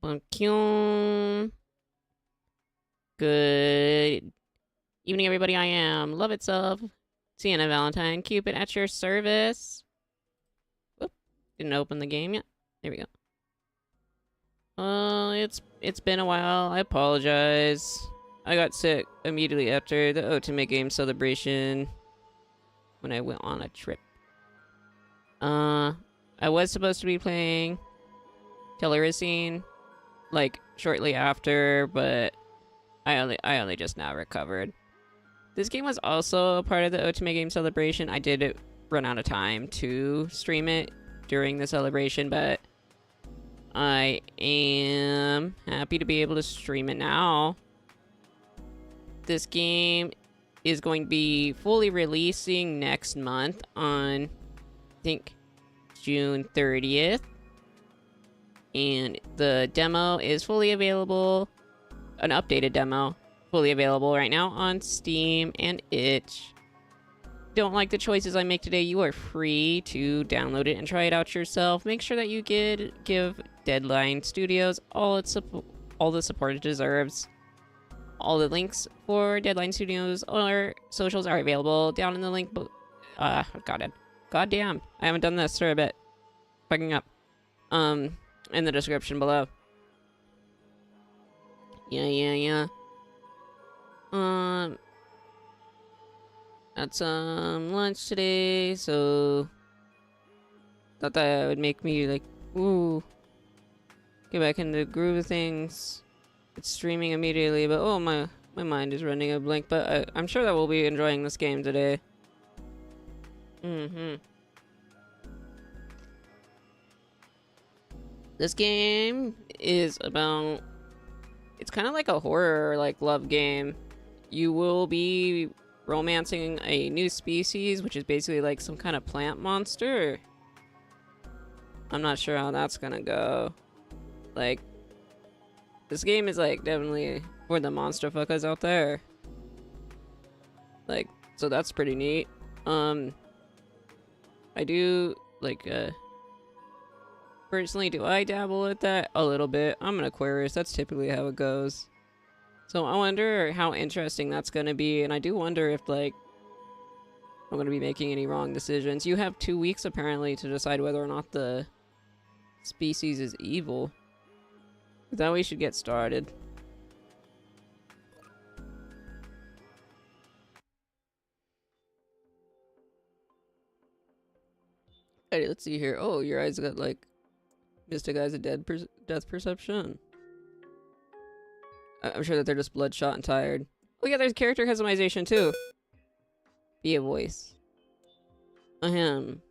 Bakyun. Good evening, everybody. I am Love Itself, Siena Valentine, Cupid at your service. Whoop, didn't open the game yet. There we go. It's been a while. I apologize. I got sick immediately after the Otome game celebration when I went on a trip. I was supposed to be playing TELLURICENE like shortly after, but I only just now recovered. This game was also a part of the Otome game celebration. I did run out of time to stream it during the celebration, but I am happy to be able to stream it now. This game is going to be fully releasing next month on, I think, June 30th. And the demo is fully available, an updated demo, fully available right now on Steam and itch. Don't like the choices I make today? You are free to download it and try it out yourself. Make sure that you give Deadline Studios all the support it deserves. All the links for Deadline Studios or socials are available down in the link. Got it. God damn, I haven't done this for a bit. Fucking up. In the description below. Yeah. Had some lunch today, so thought that would make me like, ooh, get back in the groove of things. It's streaming immediately, but oh, my mind is running a blank, but I'm sure that we'll be enjoying this game today. This game is about, it's kind of like a horror, like, love game. You will be romancing a new species, which is basically like some kind of plant monster. I'm not sure how that's gonna go. Like, this game is like definitely for the monster fuckers out there. Like, so that's pretty neat. I do like personally, do I dabble at that a little bit? I'm an Aquarius, that's typically how it goes. So I wonder how interesting that's gonna be, and I do wonder if like I'm gonna be making any wrong decisions. You have 2 weeks apparently to decide whether or not the species is evil. With that, we should get started. Hey, let's see here. Oh, your eyes got like Mystic Eyes of Death Perception. I'm sure that they're just bloodshot and tired. Oh yeah, there's character customization too. Be a voice. Ahem.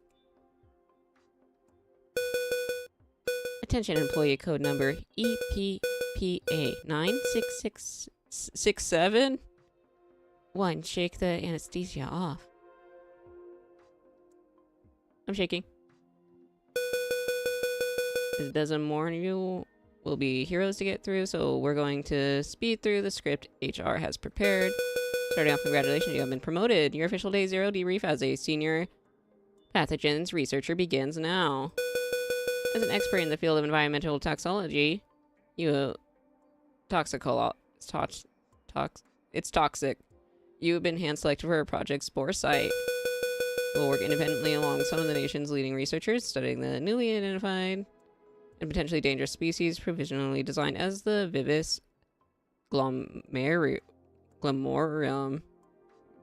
Attention, employee code number EPPA 96667. 1. Shake the anesthesia off. I'm shaking. It doesn't warn you will be heroes to get through, so we're going to speed through the script HR has prepared. Starting off, congratulations, you have been promoted. Your official day 0 debrief as a senior pathogens researcher begins now. As an expert in the field of environmental toxicology, it's toxic. You've been hand-selected for a Project Spore site. We'll work independently along some of the nation's leading researchers, studying the newly identified and potentially dangerous species provisionally designed as the Vivis glomorium,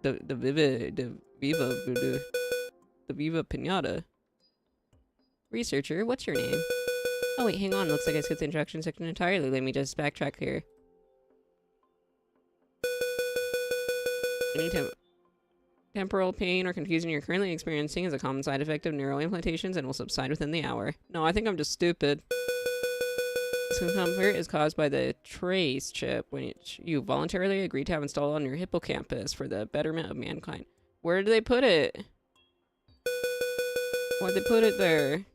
the Viva Pinata. Researcher, what's your name? Oh wait, hang on, looks like I skipped the introduction section entirely. Let me just backtrack here. Any temporal pain or confusion you're currently experiencing is a common side effect of neuroimplantations and will subside within the hour. No, I think I'm just stupid. This discomfort is caused by the trace chip, which you voluntarily agreed to have installed on your hippocampus for the betterment of mankind. Where did they put it? Why'd they put it there?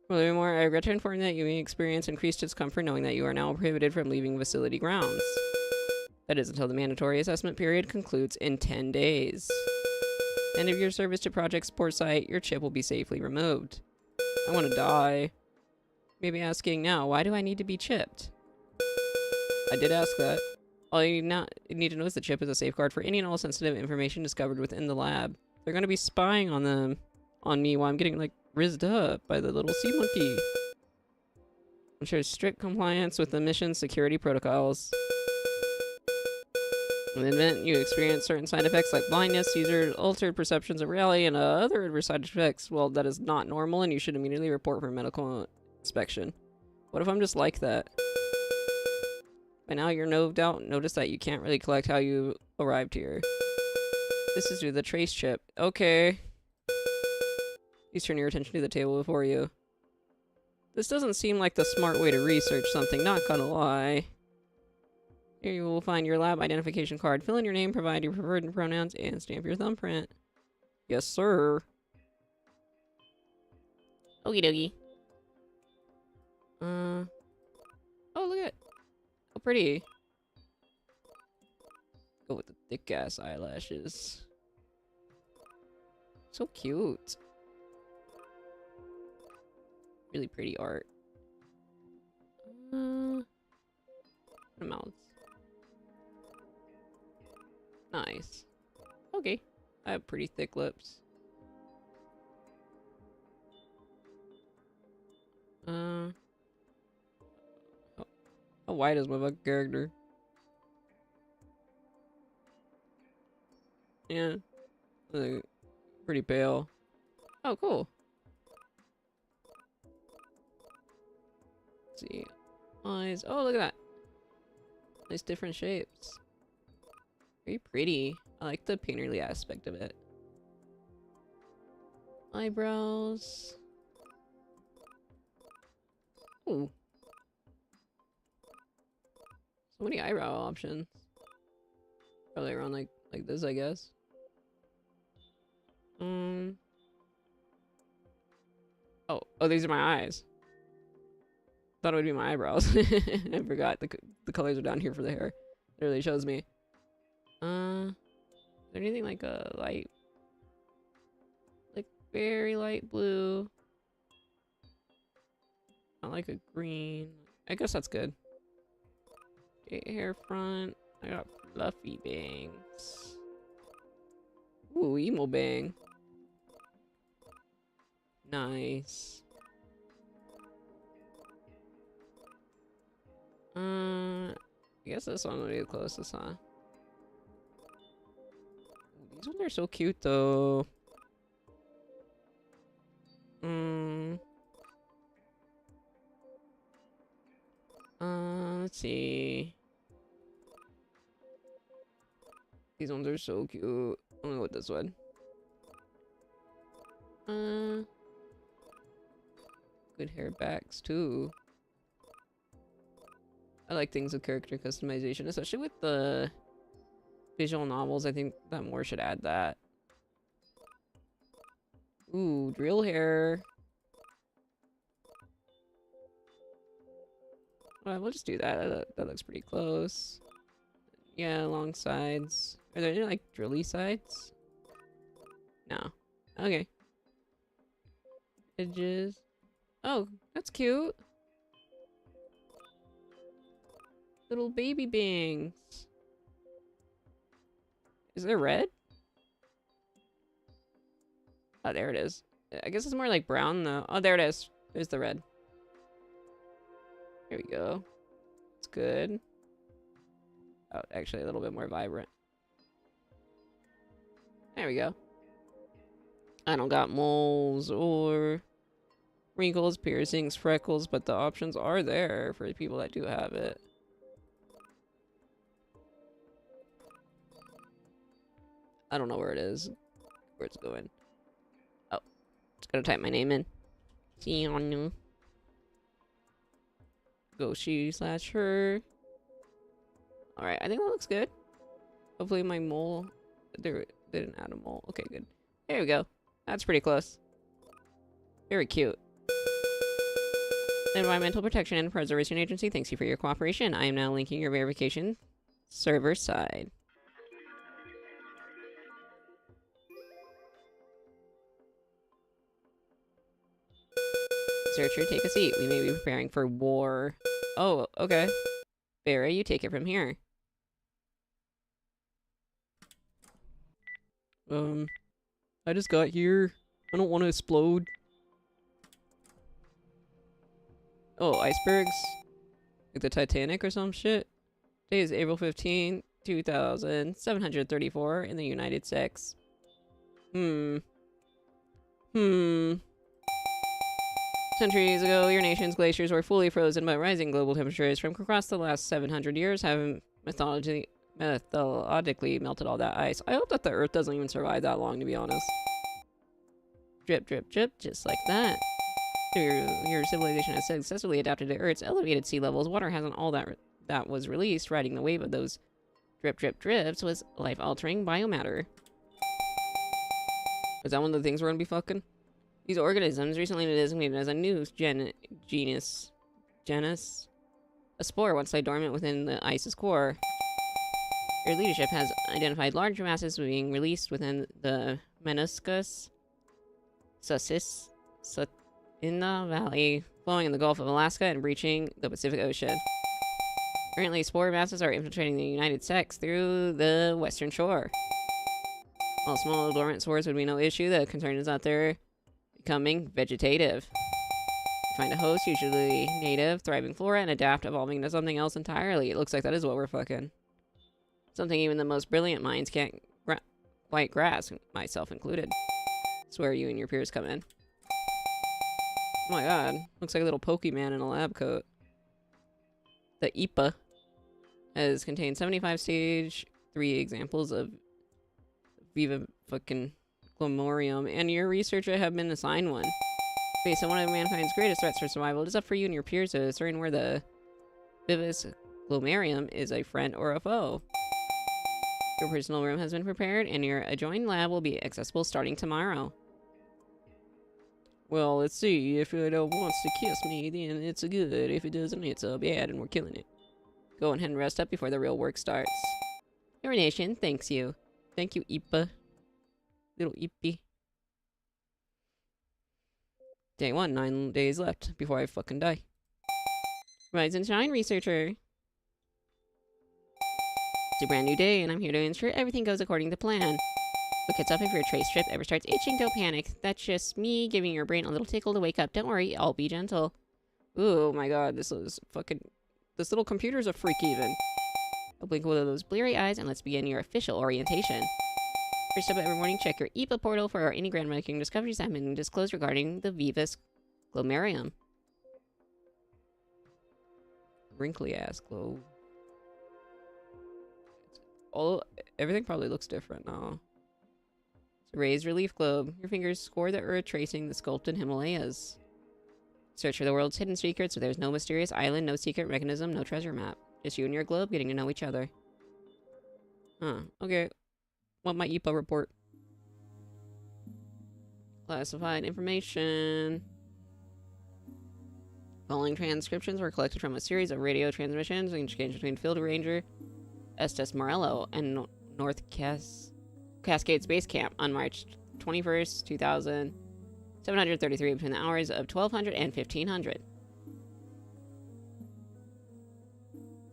Furthermore, I regret to inform you that you may experience increased discomfort knowing that you are now prohibited from leaving facility grounds. That is until the mandatory assessment period concludes in 10 days. End of your service to Project Spore site, your chip will be safely removed. I want to die. maybe asking now, why do I need to be chipped? I did ask that. All you need to know is the chip is a safeguard for any and all sensitive information discovered within the lab. They're gonna be spying on me while I'm getting, like, rizzed up by the little sea monkey. Ensures strict compliance with the mission's security protocols. In the event you experience certain side effects like blindness, seizures, altered perceptions of reality, and other adverse side effects, well, that is not normal and you should immediately report for medical inspection. What if I'm just like that? By now you're no doubt noticed that you can't really collect how you arrived here. This is due to the trace chip. Okay. Please turn your attention to the table before you. This doesn't seem like the smart way to research something, not gonna lie. Here you will find your lab identification card. Fill in your name, provide your preferred pronouns, and stamp your thumbprint. Yes, sir. Okie dokie. Oh, look at it. How pretty. Go with the thick ass eyelashes. So cute. Really pretty art. Mouths. Nice. Okay. I have pretty thick lips. How white is my fucking character? Yeah. Pretty pale. Oh, cool. Let's see. Eyes. Oh, look at that. Nice different shapes. Very pretty. I like the painterly aspect of it. Eyebrows. Ooh. So many eyebrow options. Probably around like this, I guess. Oh, these are my eyes. Thought it would be my eyebrows. I forgot the colors are down here for the hair. It really shows me. Is there anything like a light, like very light blue? Not like a green. I guess that's good. Okay, hair front. I got fluffy bangs. Ooh, emo bang. Nice. I guess this one will be the closest, huh? These ones are so cute, though. Let's see. These ones are so cute. I'm gonna go with this one. Good hair backs, too. I like things with character customization, especially with the visual novels. I think that more should add that. Ooh, drill hair. Well, we'll just do that. That looks pretty close. Yeah, long sides. Are there any, like, drilly sides? No. Okay. Edges. Oh, that's cute. Little baby bangs. Is there red? Oh, there it is. I guess it's more like brown, though. Oh, there it is. There's the red. Here we go. It's good. Oh, actually a little bit more vibrant. There we go. I don't got moles or wrinkles, piercings, freckles, but the options are there for the people that do have it. I don't know where it is. Where it's going. Oh. Just gotta type my name in. Siena. Go she/her. Alright, I think that looks good. Hopefully my mole... They didn't add a mole. Okay, good. There we go. That's pretty close. Very cute. Environmental Protection and Preservation Agency, thanks you for your cooperation. I am now linking your verification server side. Researcher, take a seat. We may be preparing for war. Oh, okay. Barry, you take it from here. I just got here. I don't want to explode. Oh, icebergs? Like the Titanic or some shit? Today is April 15, 2734 in the United States. Centuries ago, your nation's glaciers were fully frozen, but rising global temperatures from across the last 700 years have methodologically melted all that ice. I hope that the Earth doesn't even survive that long, to be honest. Drip, drip, drip, just like that. Your civilization has successfully adapted to Earth's elevated sea levels. Water hasn't all that was released. Riding the wave of those drip, drip, drips was life-altering biomatter. Is that one of the things we're gonna be fucking? These organisms, recently designated as a new genus, a spore once lay dormant within the ice's core. Your leadership has identified large masses being released within the meniscus Siena Valley, flowing in the Gulf of Alaska and breaching the Pacific Ocean. Currently, spore masses are infiltrating the United States through the western shore. While small dormant spores would be no issue, the concern is that they're becoming vegetative. Find a host, usually native, thriving flora, and adapt, evolving into something else entirely. It looks like that is what we're fucking. Something even the most brilliant minds can't quite grasp, myself included. That's where you and your peers come in. Oh my god, looks like a little Pokemon in a lab coat. The IPA has contained 75 stage 3 examples of Viva fucking Glomorium, and your researcher have been assigned one. Based on one of mankind's greatest threats for survival, it is up for you and your peers to discern where the Vivis Glomarium is a friend or a foe. Your personal room has been prepared, and your adjoining lab will be accessible starting tomorrow. Well, let's see. If it wants to kiss me, then it's a good. If it doesn't, it's a bad, and we're killing it. Go ahead and rest up before the real work starts. Your nation thanks you. Thank you, Ipa. Little Ippy. Day 1, 9 days left before I fucking die. Rise and shine, researcher. It's a brand new day, and I'm here to ensure everything goes according to plan. Look it's up if your trace strip ever starts itching, don't panic. That's just me giving your brain a little tickle to wake up. Don't worry, I'll be gentle. Ooh, my god, this is fucking... This little computer's a freak even. I'll blink one of those bleary eyes, and let's begin your official orientation. First up every morning, check your IPA portal for any groundbreaking discoveries that have been disclosed regarding the Vivis Glomarium. Wrinkly ass globe. Everything probably looks different now. It's a raised relief globe. Your fingers score the earth tracing the sculpted Himalayas. Search for the world's hidden secrets, but there's no mysterious island, no secret mechanism, no treasure map. Just you and your globe getting to know each other. Huh, okay. Want my IPA report. Classified information. Following transcriptions were collected from a series of radio transmissions exchanged between Field Ranger Estes Morello and North Cascades Base Camp on March 21st, 2733 between the hours of 1200 and 1500.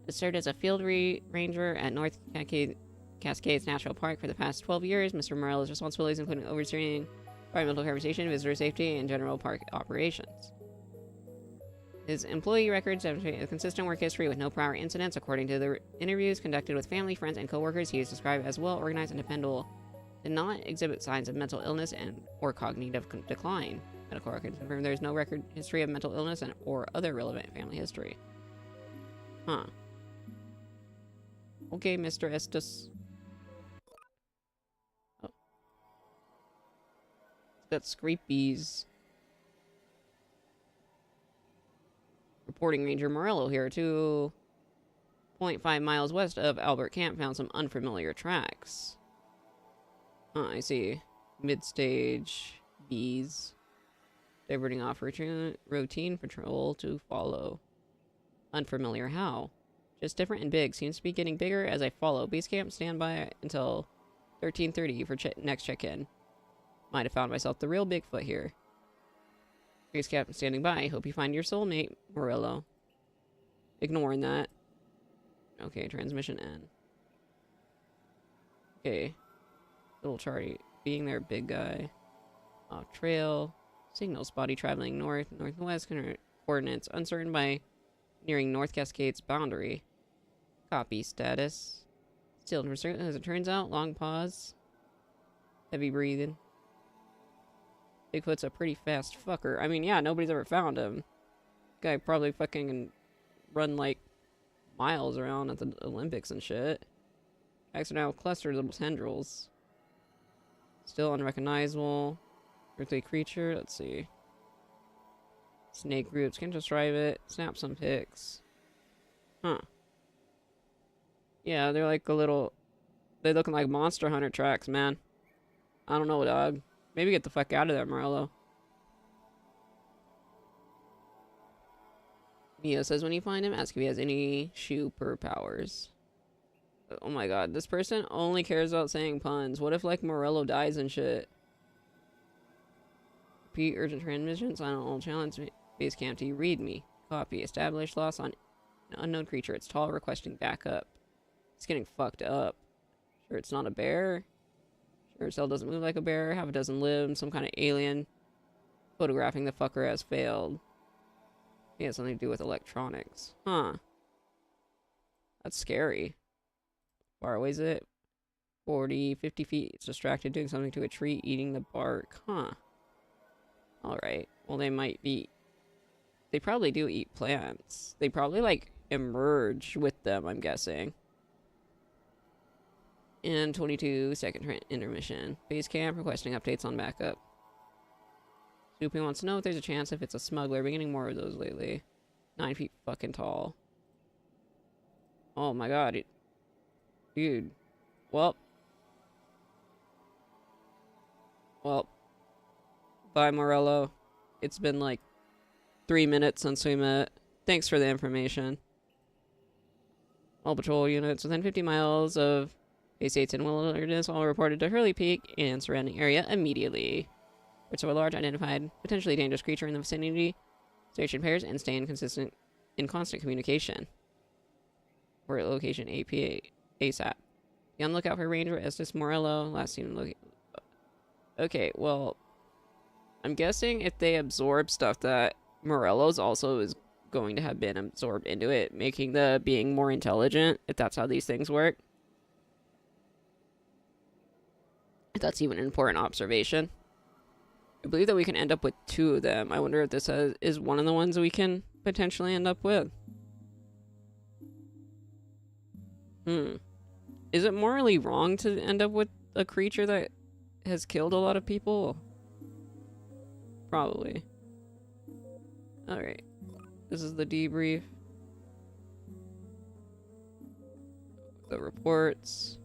Has served as a field ranger at North Cascades National Park for the past 12 years. Mr. Morello's responsibilities include overseeing environmental conservation, visitor safety, and general park operations. His employee records demonstrate a consistent work history with no prior incidents. According to the interviews conducted with family, friends, and coworkers, he is described as well organized and dependable. Did not exhibit signs of mental illness or cognitive decline. Medical records confirm there is no record history of mental illness or other relevant family history. Huh. Okay, Mr. Estes. Oh. It's got scrapies. Reporting Ranger Morello here. 2.5 miles west of Albert Camp found some unfamiliar tracks. I see. Mid-stage bees. Diverting off routine patrol to follow. Unfamiliar how? Just different and big. Seems to be getting bigger as I follow. Base camp stand by until 13:30 for next check-in. Might have found myself the real Bigfoot here. Base captain standing by. Hope you find your soulmate, Morello. Ignoring that. Okay, transmission end. Okay. Little charty. Being there, big guy. Off trail. Signal spotty traveling north, northwest coordinates. Uncertain by nearing North Cascades boundary. Copy status. Still for certain as it turns out. Long pause. Heavy breathing. Bigfoot's a pretty fast fucker. I mean, yeah, nobody's ever found him. Guy probably fucking can run like miles around at the Olympics and shit. Accidental clusters of tendrils. Still unrecognizable. Earthly creature. Let's see. Snake groups. Can't describe it. Snap some pics. Huh. Yeah, they're like a little... They're looking like Monster Hunter tracks, man. I don't know, dog. Maybe get the fuck out of there, Morello. Mio says when you find him, ask if he has any super powers. Oh my god, this person only cares about saying puns. What if, like, Morello dies and shit? Repeat urgent transmissions. I don't know. Challenge base camp. Do you read me? Copy. Establish loss on an unknown creature. It's tall, requesting backup. It's getting fucked up. Sure, it's not a bear. Sure, cell doesn't move like a bear. Have a dozen limbs. Some kind of alien. Photographing the fucker has failed. He has something to do with electronics. Huh. That's scary. Far away is it? 40, 50 feet. It's distracted doing something to a tree, eating the bark. Huh. Alright. Well, they might be... They probably do eat plants. They probably, like, emerge with them, I'm guessing. And 22-second intermission. Base camp requesting updates on backup. Soupy wants to know if there's a chance if it's a smuggler. Been getting more of those lately. 9 feet fucking tall. Oh my god. Dude. Well. Bye, Morello. It's been like 3 minutes since we met. Thanks for the information. All patrol units within 50 miles of Base 8 in Wilderness all reported to Hurley Peak and surrounding area immediately. Which are a large identified, potentially dangerous creature in the vicinity. Station pairs and stay in constant communication. Or at location APA ASAP. Be on the lookout for Ranger Estes Morello. Last seen look. Okay, well, I'm guessing if they absorb stuff that Morello's also is going to have been absorbed into it, making the being more intelligent, if that's how these things work. If that's even an important observation. I believe that we can end up with 2 of them. I wonder if this is one of the ones we can potentially end up with. Is it morally wrong to end up with a creature that has killed a lot of people? Probably. Alright. This is the debrief. The reports.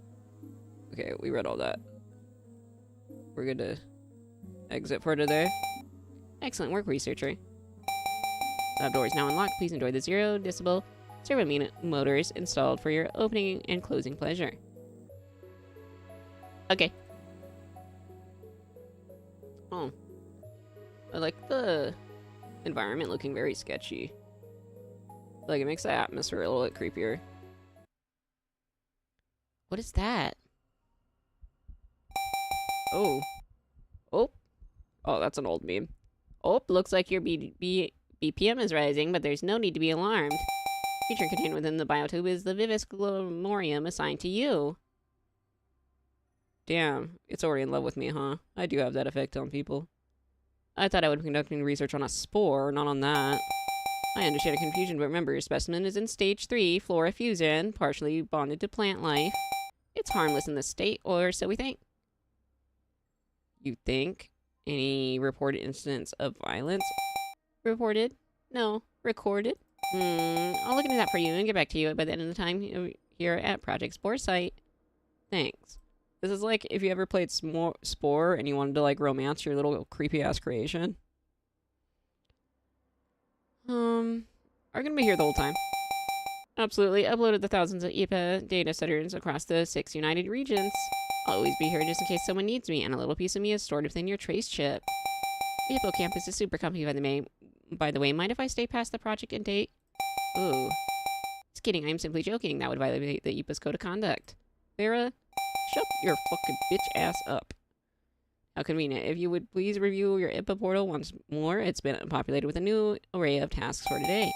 Okay, we read all that. We're good to exit for today. Excellent work, researcher. Lab door is now unlocked. Please enjoy the 0 decibel servo motors installed for your opening and closing pleasure. Okay. Oh. I like the environment looking very sketchy. Like, it makes the atmosphere a little bit creepier. What is that? Oh. Oh. Oh, that's an old meme. Oh, looks like your BPM is rising, but there's no need to be alarmed. Feature contained within the biotube is the Vivis Glomorium assigned to you. Damn, it's already in love with me, huh? I do have that effect on people. I thought I would be conducting research on a spore, not on that. I understand the confusion, but remember, your specimen is in stage 3, flora fusion, partially bonded to plant life. It's harmless in this state, or so we think. You think? Any reported incidents of violence? Reported? No. Recorded? I'll look into that for you and get back to you by the end of the time here at Project Spore site. Thanks. This is like if you ever played Spore and you wanted to like romance your little creepy ass creation. Are gonna be here the whole time. Absolutely. Uploaded the thousands of IPA data centers across the 6 United regions. I'll always be here just in case someone needs me, and a little piece of me is stored within your trace chip. The Hippo campus is super comfy by the way. Mind if I stay past the project and date? Ooh. Just kidding, I'm simply joking. That would violate the IPA's code of conduct. Vera, shut your fucking bitch ass up. How convenient. If you would please review your IPA portal once more, it's been populated with a new array of tasks for today.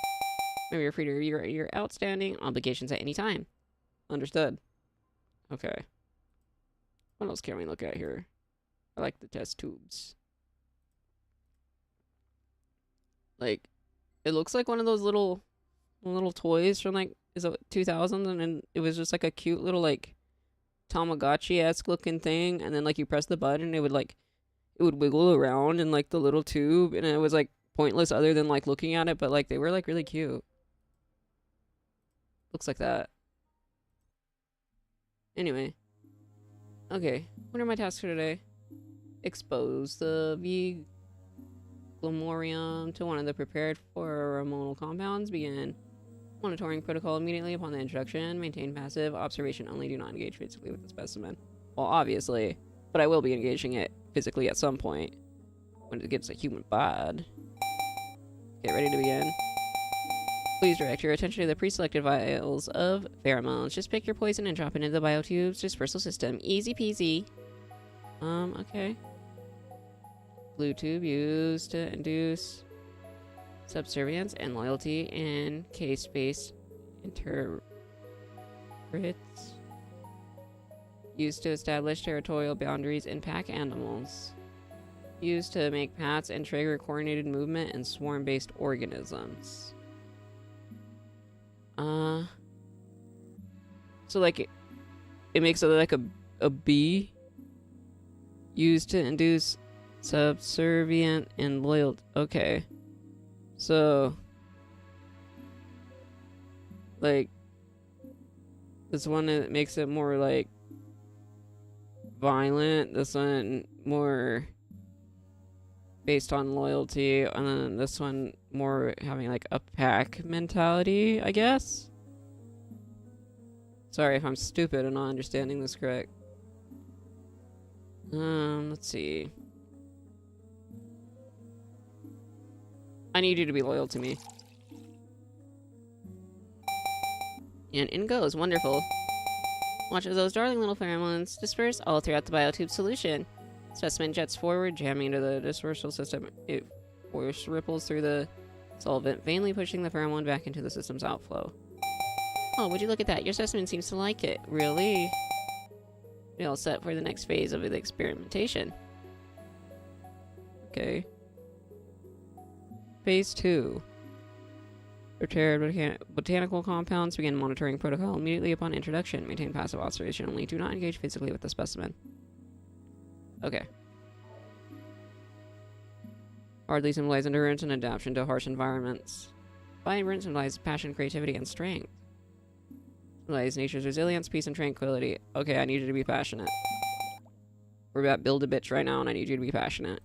Maybe you're free to review your outstanding obligations at any time. Understood. Okay. What else can we look at here? I like the test tubes. Like, it looks like one of those little toys from like, is it 2000s? And then it was just like a cute little like Tamagotchi-esque looking thing. And then like you press the button, it would wiggle around in like the little tube. And it was like pointless other than like looking at it. But like they were like really cute. Looks like that. Anyway. Okay. What are my tasks for today? Expose the Glomorium to one of the prepared pheromonal compounds. Begin monitoring protocol immediately upon the introduction. Maintain passive observation only. Do not engage physically with the specimen. Well, obviously. But I will be engaging it physically at some point. When it gets a human bod. Get ready to begin. Please direct your attention to the pre-selected vials of pheromones. Just pick your poison and drop it into the biotube's dispersal system. Easy peasy. Okay. Blue tube used to induce subservience and loyalty in case-based interprets. Used to establish territorial boundaries in pack animals. Used to make paths and trigger coordinated movement in swarm-based organisms. So like it makes it like a bee used to induce subservient and loyal. Okay. So like this one that makes it more like violent, this one more based on loyalty, and then this one more having like a pack mentality, I guess. Sorry if I'm stupid and not understanding this correct. Let's see. I need you to be loyal to me. And in goes. Wonderful. Watch as those darling little pheromones disperse all throughout the biotube solution. Specimen jets forward, jamming into the dispersal system. It force ripples through the solvent, vainly pushing the pheromone back into the system's outflow. Oh, would you look at that? Your specimen seems to like it. Really? We're all set for the next phase of the experimentation. Okay. Phase 2. Prepared botanical compounds. Begin monitoring protocol immediately upon introduction. Maintain passive observation only. Do not engage physically with the specimen. Okay. Hardly symbolize endurance and adaptation to harsh environments. Vibrant symbolize passion, creativity, and strength. Symbolize nature's resilience, peace, and tranquility. Okay, I need you to be passionate. We're about to build a bitch right now, and I need you to be passionate.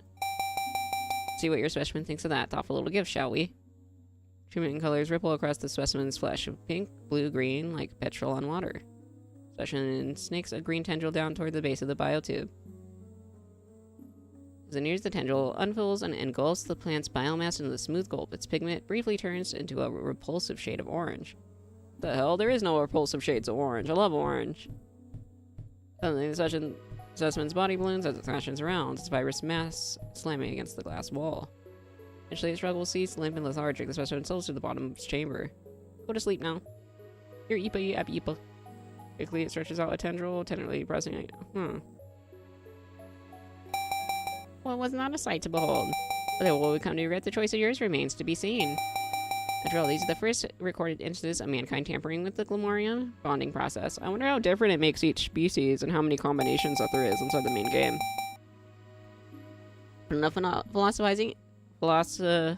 See what your specimen thinks of that. Thoughtful little gift, shall we? Treatment colors ripple across the specimen's flesh of pink, blue, green, like petrol on water. Specimen snakes a green tendril down toward the base of the biotube. As it nears the tendril, unfolds and engulfs the plant's biomass into the smooth gulp. Its pigment briefly turns into a repulsive shade of orange. What the hell? There is no repulsive shades of orange. I love orange. Suddenly, the specimen's body balloons as it thrashes around, its fibrous mass slamming against the glass wall. Eventually, its struggle ceases, limp and lethargic. The specimen settles to the bottom of its chamber. Go to sleep now. Here, Ipa, you happy Ipa. Quickly, it stretches out a tendril, tenderly pressing it. Well, it was not a sight to behold. Whether what we come to regret the choice of yours remains to be seen. After all, these are the first recorded instances of mankind tampering with the Glomorium bonding process. I wonder how different it makes each species and how many combinations that there is inside the main game. Enough philosophizing, whatever.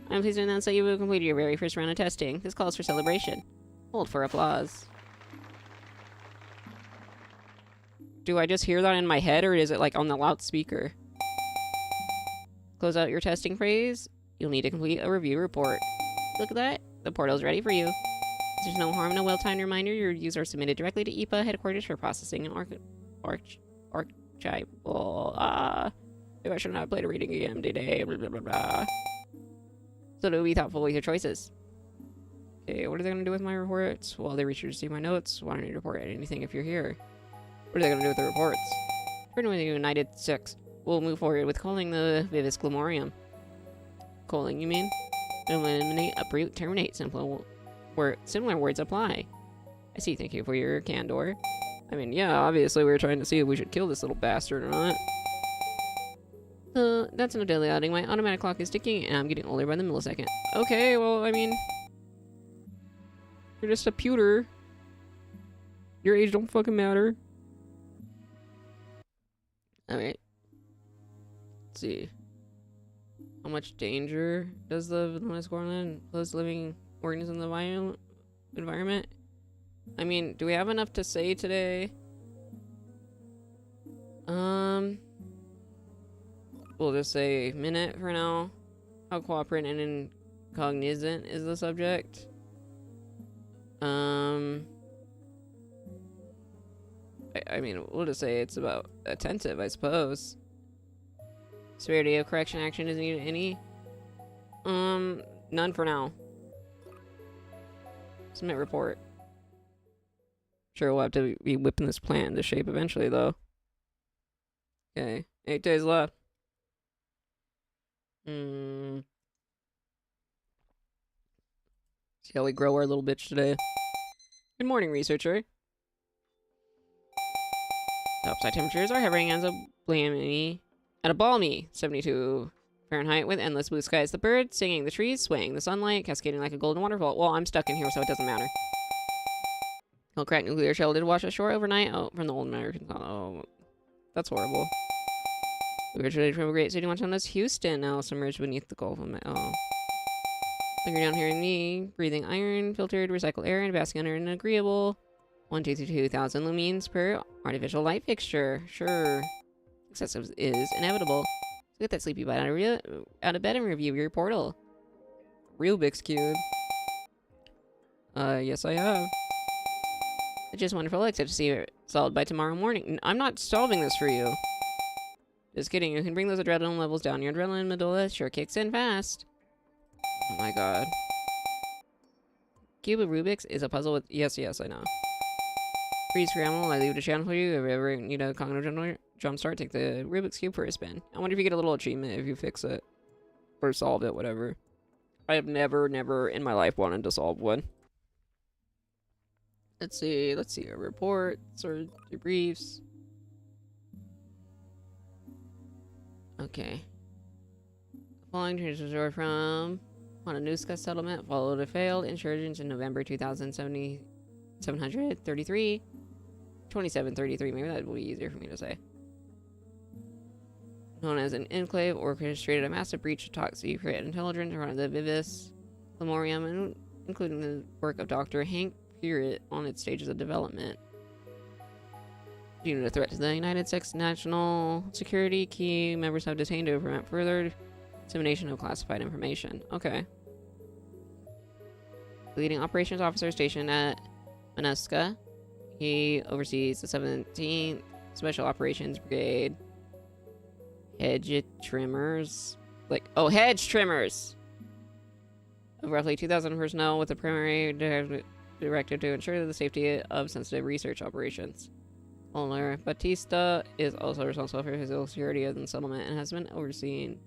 I'm pleased to announce that you have completed your very first round of testing. This calls for celebration. Hold for applause. Do I just hear that in my head, or is it like on the loudspeaker? Close out your testing phase. You'll need to complete a review report. Look at that. The portal's ready for you. There's no harm in a well-timed reminder. Your reviews are submitted directly to IPA headquarters for processing and archival. Maybe I should not have played a reading game today. Blah, blah, blah, blah. So to be thoughtful with your choices. Okay, what are they going to do with my reports? Well, they reach you to see my notes. Why don't you report anything if you're here? What are they going to do with the reports? According to the United Six, we'll move forward with calling the Vivis Glomorium. Calling, you mean? Eliminate, uproot, terminate. Similar words apply. I see, thank you for your candor. I mean, yeah, obviously we were trying to see if we should kill this little bastard or not. That's no daily outing. My automatic clock is ticking and I'm getting older by the millisecond. Okay, well, I mean... You're just a pewter. Your age don't fucking matter. Alright. Let's see. How much danger does the villainous Gorlin pose living organisms in the environment? I mean, do we have enough to say today? We'll just say minute for now. How cooperant and incognizant is the subject? I mean, we'll just say it's about attentive, I suppose. Severity of correction action isn't needed any. None for now. Submit report. Sure, we'll have to be whipping this plant into shape eventually, though. Okay, 8 days left. See how we grow our little bitch today. Good morning, researcher. Topside temperatures are hovering as a balmy 72 Fahrenheit with endless blue skies. The birds singing, the trees swaying, the sunlight cascading like a golden waterfall. Well, I'm stuck in here, so it doesn't matter. A cracked nuclear shell did wash ashore overnight. Oh, from the old American. Oh, that's horrible. We originated from a great city once known as Houston, now submerged beneath the Gulf of Mexico. Oh. Looking down here at me, breathing iron, filtered, recycled air, and basking under an agreeable 1,232,000 lumens per artificial light fixture. Sure. Success is inevitable. So get that sleepy butt out of bed and review your portal. Rubik's Cube. Yes I have. It's just wonderful, except to see it solved by tomorrow morning. I'm not solving this for you. Just kidding, you can bring those adrenaline levels down. Your adrenaline medulla sure kicks in fast. Oh my god. Cube of Rubik's is a puzzle with... Yes, I know. Freeze scramble, I leave it to channel for you. If you ever need a cognitive jumpstart, take the Rubik's Cube for a spin. I wonder if you get a little achievement if you fix it. Or solve it, whatever. I have never in my life wanted to solve one. Let's see our reports or debriefs. Okay. The following transfer from Matanuska settlement followed a failed insurgents in November 2733. 2733, maybe that will be easier for me to say. Known as an enclave, orchestrated a massive breach of top secret intelligence around the Vivis Memoriam, including the work of Dr. Hank Peart on its stages of development. Due to the threat to the United States national security, key members have detained to prevent further dissemination of classified information. Okay. The leading operations officer stationed at Manuska. He oversees the 17th Special Operations Brigade. Hedge trimmers. Hedge trimmers! Of roughly 2,000 personnel with the primary directive to ensure the safety of sensitive research operations. Owner Batista is also responsible for physical security of the settlement and has overseen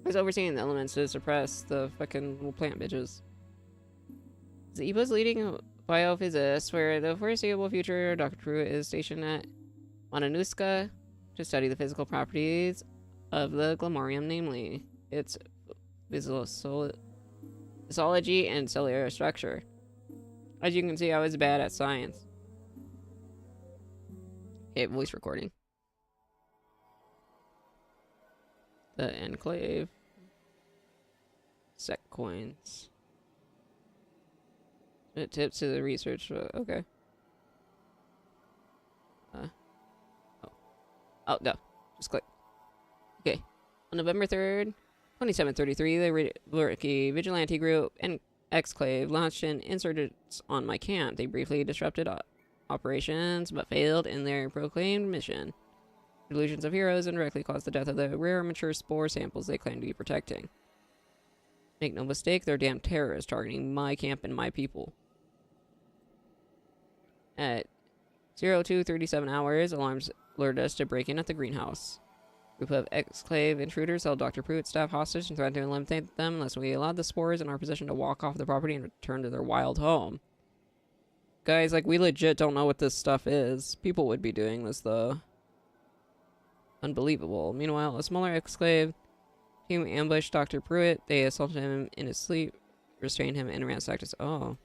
the elements to suppress the fucking little plant bitches. Zeba's leading biophysicist for the foreseeable future. Dr. Pruitt is stationed at Matanuska to study the physical properties of the Glomorium, namely its physiology and cellular structure. As you can see, I was bad at science. Okay, voice recording. The Enclave. Sec coins. It tips to the research. Okay. Oh, no. Just click. Okay. On November 3rd, 2733, the vigilante group and Exclave launched an insurgents on my camp. They briefly disrupted operations, but failed in their proclaimed mission. Delusions of heroes indirectly caused the death of the rare mature spore samples they claim to be protecting. Make no mistake, they're damn terrorists targeting my camp and my people. At 02:37 hours, alarms alerted us to break in at the greenhouse. A group of exclave intruders held Dr. Pruitt's staff hostage and threatened to eliminate them unless we allowed the spores in our possession to walk off the property and return to their wild home. Guys, like, we legit don't know what this stuff is. People would be doing this, though. Unbelievable. Meanwhile, a smaller exclave team ambushed Dr. Pruitt. They assaulted him in his sleep, restrained him, and ransacked his... Oh.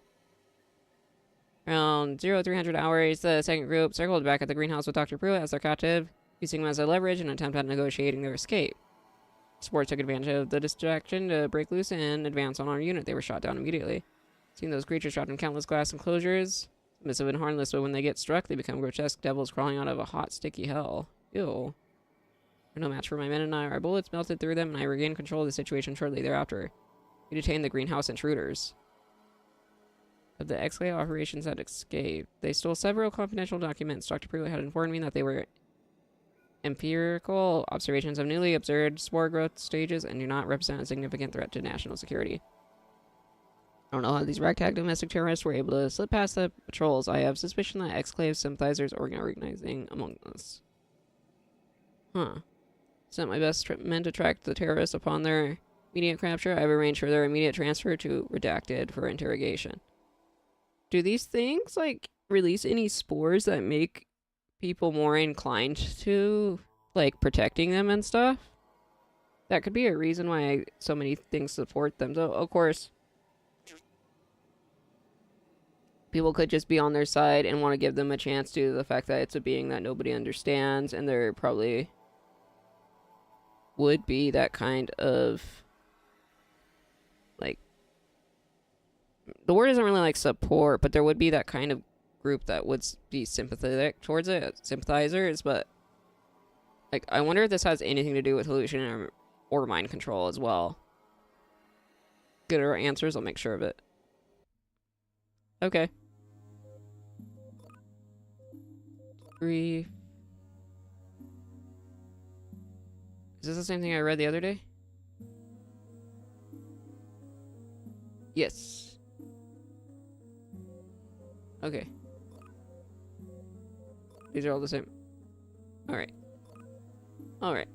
Around 0300 hours, the second group circled back at the greenhouse with Dr. Pruitt as their captive, using him as a leverage in an attempt at negotiating their escape. Spore took advantage of the distraction to break loose and advance on our unit. They were shot down immediately. Seeing those creatures trapped in countless glass enclosures, submissive and harmless, but when they get struck, they become grotesque devils crawling out of a hot, sticky hell. Ew. They're no match for my men and I. Our bullets melted through them, and I regained control of the situation shortly thereafter. We detained the greenhouse intruders. But the exclave operations had escaped. They stole several confidential documents. Dr. Pruitt had informed me that they were empirical observations of newly observed spore growth stages and do not represent a significant threat to national security. I don't know how these ragtag domestic terrorists were able to slip past the patrols. I have suspicion that exclave sympathizers are organizing among us. Huh. Sent my best men to track the terrorists upon their immediate capture. I have arranged for their immediate transfer to Redacted for interrogation. Do these things, like, release any spores that make people more inclined to, like, protecting them and stuff? That could be a reason why so many things support them. So, of course, people could just be on their side and want to give them a chance due to the fact that it's a being that nobody understands, and there probably would be that kind of, like, the word isn't really like support, but there would be that kind of group that would be sympathetic towards it, sympathizers, but, like, I wonder if this has anything to do with hallucination or mind control as well. Get our answers, I'll make sure of it. Okay. Is this the same thing I read the other day? Yes. Okay. These are all the same. Alright. Alright.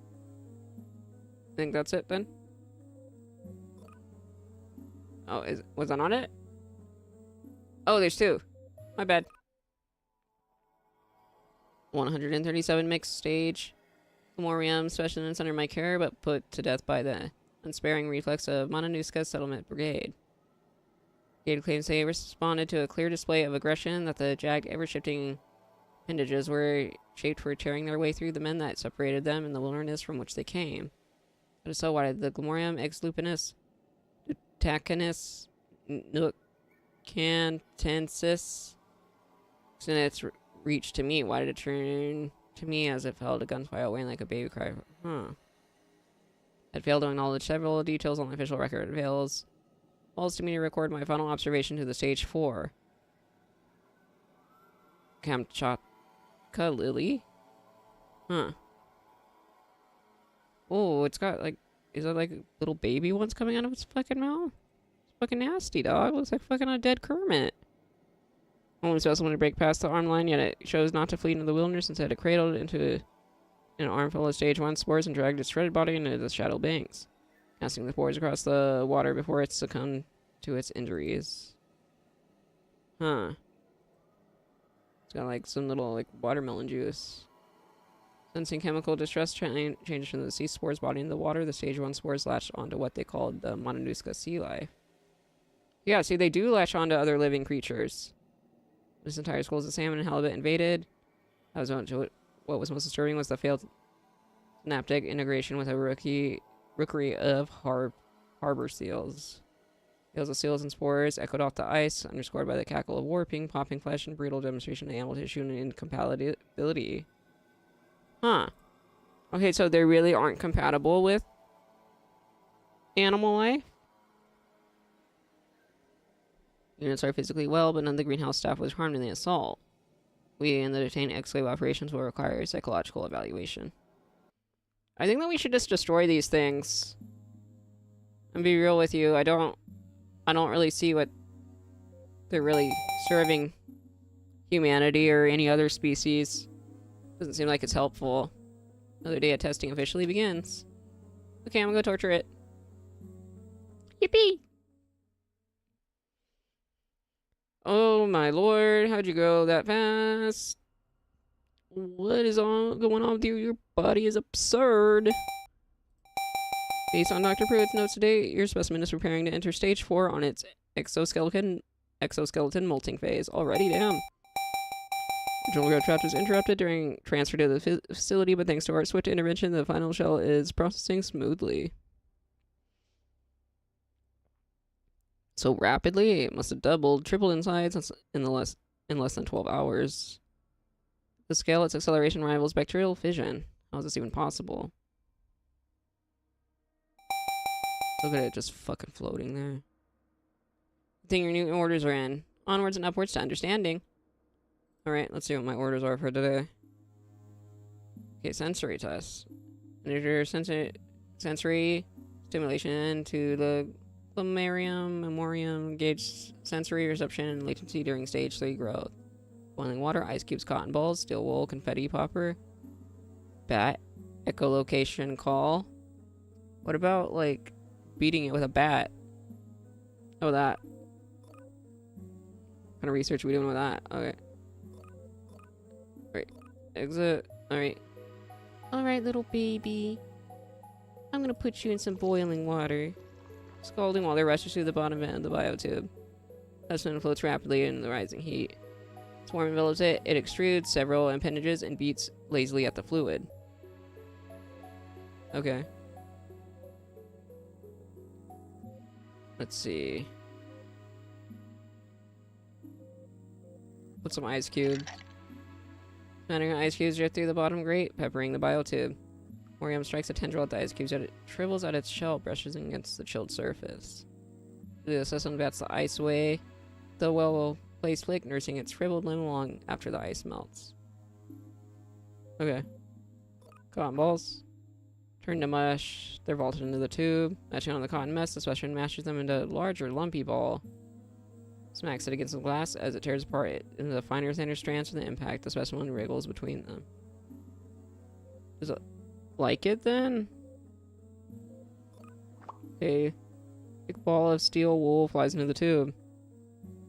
I think that's it then. Oh, was that on it? Oh, there's two. My bad. 137 mixed stage. Memoriam specimens under my care, but put to death by the unsparing reflex of Mananuska's settlement brigade. Brigade claims they responded to a clear display of aggression, that the jagged, ever-shifting appendages were shaped for tearing their way through the men that separated them in the wilderness from which they came. But if so, why did the Glomorium ex lupinus, Tacanus, Nucantensis, in its reach to me? Why did it turn to me as it fell to gunfire away like a baby cry? Huh. It failed to acknowledge several details on the official record. It fails to me to record my final observation to the stage 4. Kamchatka Lily? Huh. Oh, it's got, like, is that like little baby ones coming out of its fucking mouth? It's fucking nasty, dog. Looks like fucking a dead Kermit. Only specimen to break past the arm line, yet it chose not to flee into the wilderness. Instead, it cradled into an armful of stage 1 spores and dragged its shredded body into the shadow banks, casting the spores across the water before it succumbed to its injuries. Huh. It's got like some little like watermelon juice. Sensing chemical distress changes from the sea spores body in the water, the stage 1 spores latched onto what they called the Mananuska sea life. Yeah, see, they do latch onto other living creatures. This entire schools of salmon and halibut invaded. That was what was most disturbing was the failed synaptic integration with a rookery of harbor seals. Tails of seals and spores echoed off the ice, underscored by the cackle of warping, popping flesh, and brutal demonstration of animal tissue and incompatibility. Huh. Okay, so they really aren't compatible with animal life? Units are physically well, but none of the greenhouse staff was harmed in the assault. We and the detained exclave operations will require psychological evaluation. I think that we should just destroy these things. And be real with you, I don't really see what they're really serving humanity or any other species. Doesn't seem like it's helpful. Another day of testing officially begins. Okay, I'm gonna go torture it. Yippee! Oh my lord, how'd you go that fast? What is going on with you? Your body is absurd. Based on Dr. Pruitt's notes today, your specimen is preparing to enter stage 4 on its exoskeleton molting phase. Already, damn. Original growth trap was interrupted during transfer to the facility, but thanks to our swift intervention, the final shell is processing smoothly. So rapidly, it must have doubled, tripled in size in less than 12 hours. The scale its acceleration rivals bacterial fission. How is this even possible? Look at it just fucking floating there. I think your new orders are in. Onwards and upwards to understanding. Alright, let's see what my orders are for today. Okay, sensory test. Measure sensory stimulation to the memoriam, gauge sensory reception and latency during stage 3 growth. Boiling water, ice cubes, cotton balls, steel wool, confetti popper, bat, echolocation call. What about, like, beating it with a bat? Oh, that. What kind of research are we doing with that? Okay. Alright. Exit. Alright. Alright, little baby. I'm gonna put you in some boiling water. Scalding water rushes through the bottom end of the biotube. Specimen floats rapidly in the rising heat. Swarm envelops it. It extrudes several appendages and beats lazily at the fluid. Okay. Let's see. Put some ice cubes. Smattering ice cubes drift through the bottom grate, peppering the biotube. Morium strikes a tendril at the ice cubes, yet it shrivels at its shell, brushes against the chilled surface. The system bats the ice away. The well-placed flick, nursing its shriveled limb along after the ice melts. Okay. Cotton balls. Turn to mush. They're vaulted into the tube. Matching on the cotton mess, the specimen mashes them into a larger, lumpy ball. Smacks it against the glass as it tears apart into the finer, thinner strands from the impact. The specimen wriggles between them. Does it like it then? A big ball of steel wool flies into the tube.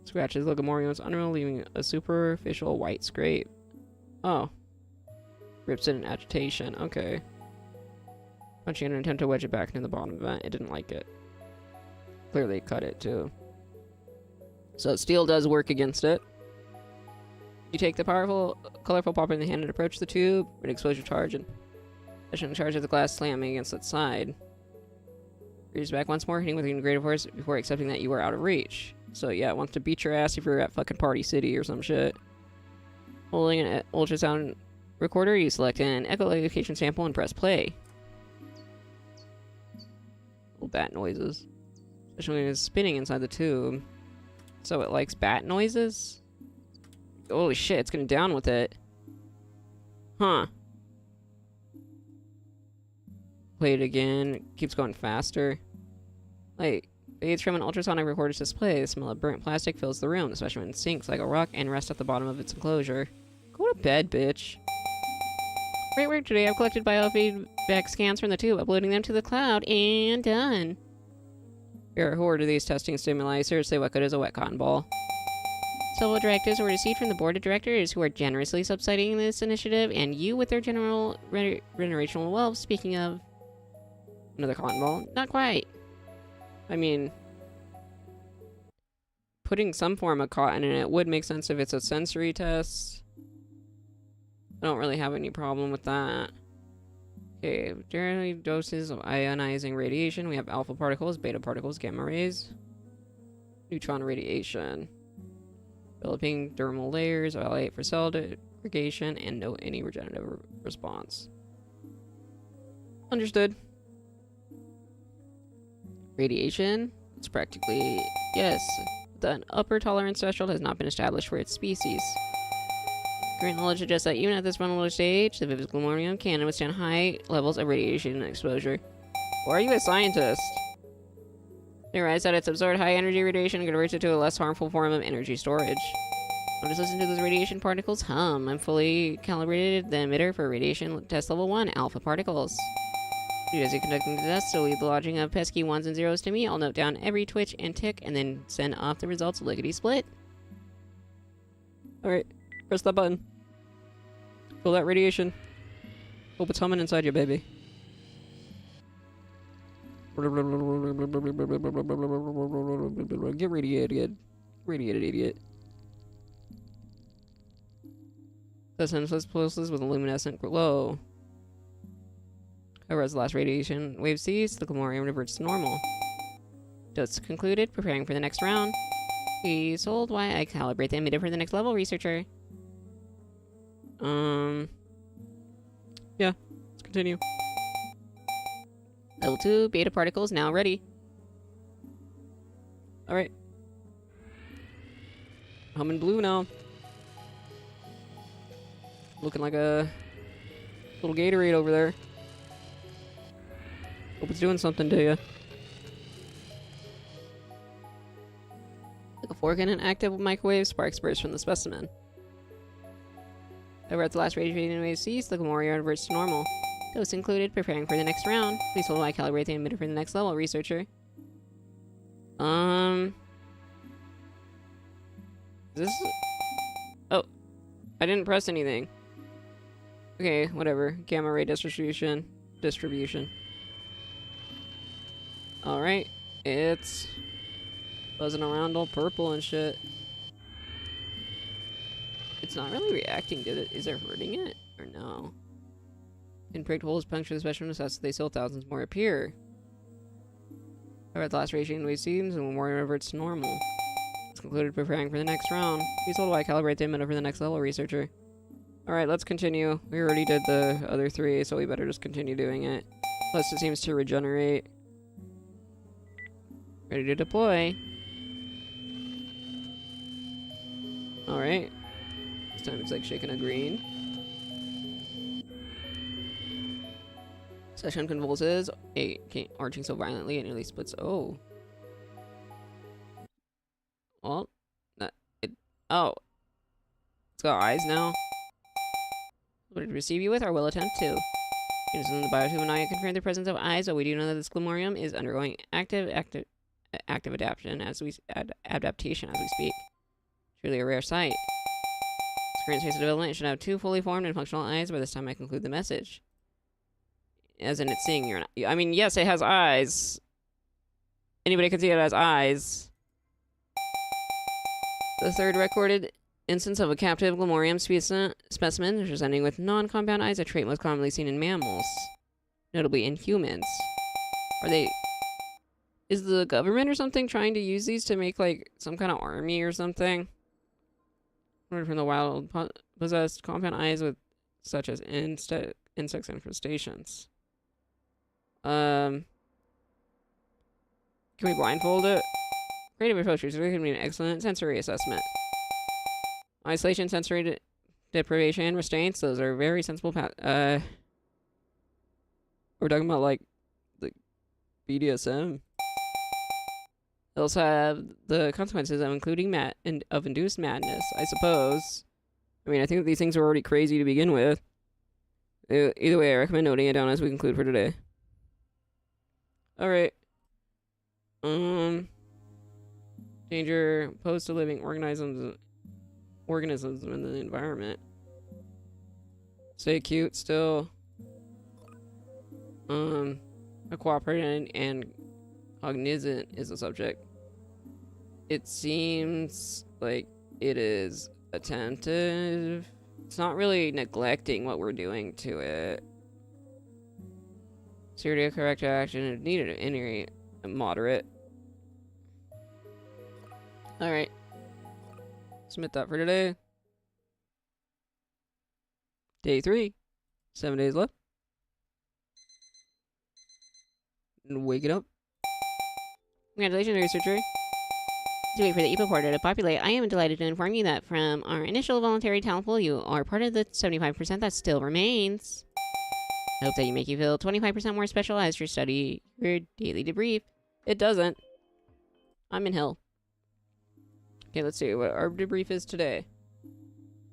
Scratches Logomorion's unreal, leaving a superficial white scrape. Oh. Rips it in agitation. Okay. Punching an attempt to wedge it back into the bottom vent. It didn't like it. Clearly cut it too. So steel does work against it. You take the powerful, colorful popper in the hand and approach the tube. An explosion charge and the charge of the glass slamming against its side. Reaches back once more, hitting with even greater force before accepting that you are out of reach. So yeah, it wants to beat your ass if you're at fucking Party City or some shit. Holding an ultrasound recorder, you select an echolocation sample and press play. Little bat noises. Especially when it's spinning inside the tube. So it likes bat noises? Holy shit, it's getting down with it. Huh. Play it again. Keeps going faster. Like, fades from an ultrasonic recorder's display. The smell of burnt plastic fills the room. The specimen sinks like a rock and rests at the bottom of its enclosure. Go to bed, bitch. Great work today. I've collected biofeedback scans from the tube, uploading them to the cloud, and done. You're a horde of these testing stimuli. Seriously, what good is a wet cotton ball? Several directives were received from the board of directors who are generously subsidizing this initiative, and you with their general generational wealth. Speaking of another cotton ball, not quite. I mean, putting some form of cotton in it would make sense if it's a sensory test. I don't really have any problem with that. Okay, generally doses of ionizing radiation. We have alpha particles, beta particles, gamma rays, neutron radiation. Developing dermal layers, evaluate for cell degradation, and note any regenerative response. Understood. Radiation? It's practically yes. The upper tolerance threshold has not been established for its species. Current knowledge suggests that even at this vulnerable stage, the vivid glumorium can withstand high levels of radiation exposure. Why are you a scientist? Theorize that it's absorbed high energy radiation and converts it to a less harmful form of energy storage. I'll just listen to those radiation particles hum. I'm fully calibrated the emitter for radiation test level 1, alpha particles. As you're conducting the test, so leave the lodging of pesky 1s and 0s to me. I'll note down every twitch and tick and then send off the results lickety-split. Alright, press that button. Feel that radiation. Hope it's humming inside you, baby. Get radiated. Radiated, idiot. The senseless pulses with a luminescent glow. However, as the last radiation wave ceases, the glumorium reverts to normal. Dose concluded. Preparing for the next round. Please hold while I calibrate the emitter for the next level, researcher. Yeah. Let's continue. Level 2, beta particles now ready. Alright. Humming blue now. Looking like a little Gatorade over there. Hope it's doing something to you. Like a fork in an active microwave, sparks burst from the specimen. However, at the last radiation wave ceased, the glumorium reverts to normal. Dose included. Preparing for the next round. Please hold while I calibrate the emitter for the next level, researcher. This... Oh. I didn't press anything. Okay, whatever. Gamma ray distribution. Alright. It's buzzing around all purple and shit. It's not really reacting to it. Is it hurting it? Or no? Pinpricked holes puncture the specimen as they still thousands more appear. However, at the last radiation wave seems and more reverts to normal. It's concluded. Preparing for the next round. Please hold while I calibrate the emitter for the next level, researcher. Alright, let's continue. We already did the other 3, so we better just continue doing it. Plus, it seems to regenerate. Ready to deploy. Alright. This time it's like shaking a green. Session convulses, arching so violently it nearly splits. Oh. Well, oh. It's got eyes now. What did it receive you with, or will attempt to? Units in the biotube and I confirm the presence of eyes, but we do know that this glumorium is undergoing active adaptation as we speak. Truly a rare sight. Its current stage of development, it should have 2 fully formed and functional eyes by this time I conclude the message. As in it's seeing your... I mean, yes, it has eyes. Anybody can see it has eyes. The third recorded instance of a captive glumorium specimen presenting with non-compound eyes, a trait most commonly seen in mammals. Notably in humans. Are they... Is the government or something trying to use these to make, like, some kind of army or something? Ordered from the wild, possessed compound eyes with such as insect infestations. Can we blindfold it? Creative approaches can be an excellent sensory assessment. Isolation, sensory deprivation, restraints, those are very sensible we're talking about, like, the BDSM. They also have the consequences of including induced madness, I suppose. I mean, I think these things are already crazy to begin with. Either way, I recommend noting it down as we conclude for today. Alright. Danger posed to living organisms in the environment. Stay cute still. A cooperating and cognizant is the subject. It seems like it is attentive. It's not really neglecting what we're doing to it. Serious corrective action if needed at any rate. Moderate. Alright. Submit that for today. Day 3. 7 days left. And wake it up. Congratulations, researcher. To wait for the EPO portal to populate, I am delighted to inform you that from our initial voluntary talent pool, you are part of the 75% that still remains. I hope that you make you feel 25% more special as you study your daily debrief. It doesn't. I'm in hell. Okay, let's see what our debrief is today.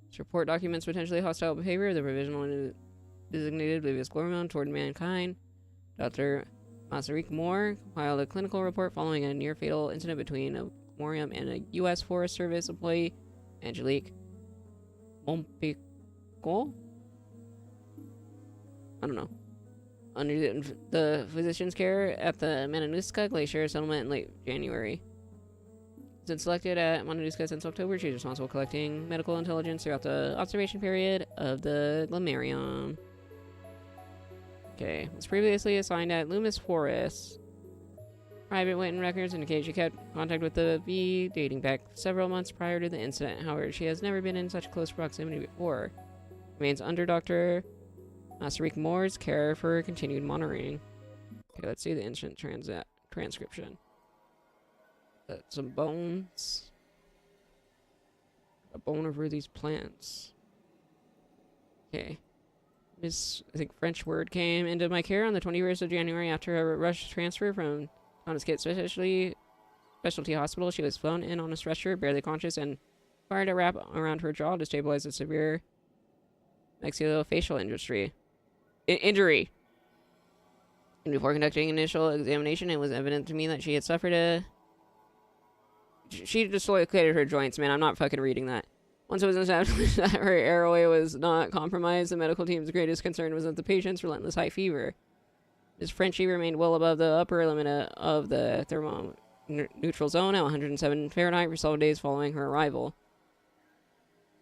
This report documents potentially hostile behavior of the provisional and designated oblivious hormone toward mankind. Dr. Masaryk Moore compiled a clinical report following a near-fatal incident between a Morium and a U.S. Forest Service employee, Angelique Mompico? I don't know. Under the physician's care at the Mananuska Glacier settlement in late January. Since selected at Mananuska since October, she's responsible for collecting medical intelligence throughout the observation period of the Glamarium. Okay, was previously assigned at Loomis Forest. Private written records indicate she kept contact with the V dating back several months prior to the incident. However, she has never been in such close proximity before. Remains under Dr. Masaryk Moore's care for continued monitoring. Okay, let's see the incident transcription. Some bones. A bone over these plants. Okay. This, I think, French word came into my care on the 21st of January after a rush transfer from Connecticut Specialty Hospital. She was flown in on a stretcher, barely conscious, and required a wrap around her jaw to stabilize a severe maxillofacial injury. And before conducting initial examination, it was evident to me that she had suffered a... She dislocated her joints, man. I'm not fucking reading that. Once it was established that her airway was not compromised, the medical team's greatest concern was that the patient's relentless high fever. Ms. Frenchie remained well above the upper limit of the thermoneutral zone at 107 Fahrenheit for several days following her arrival.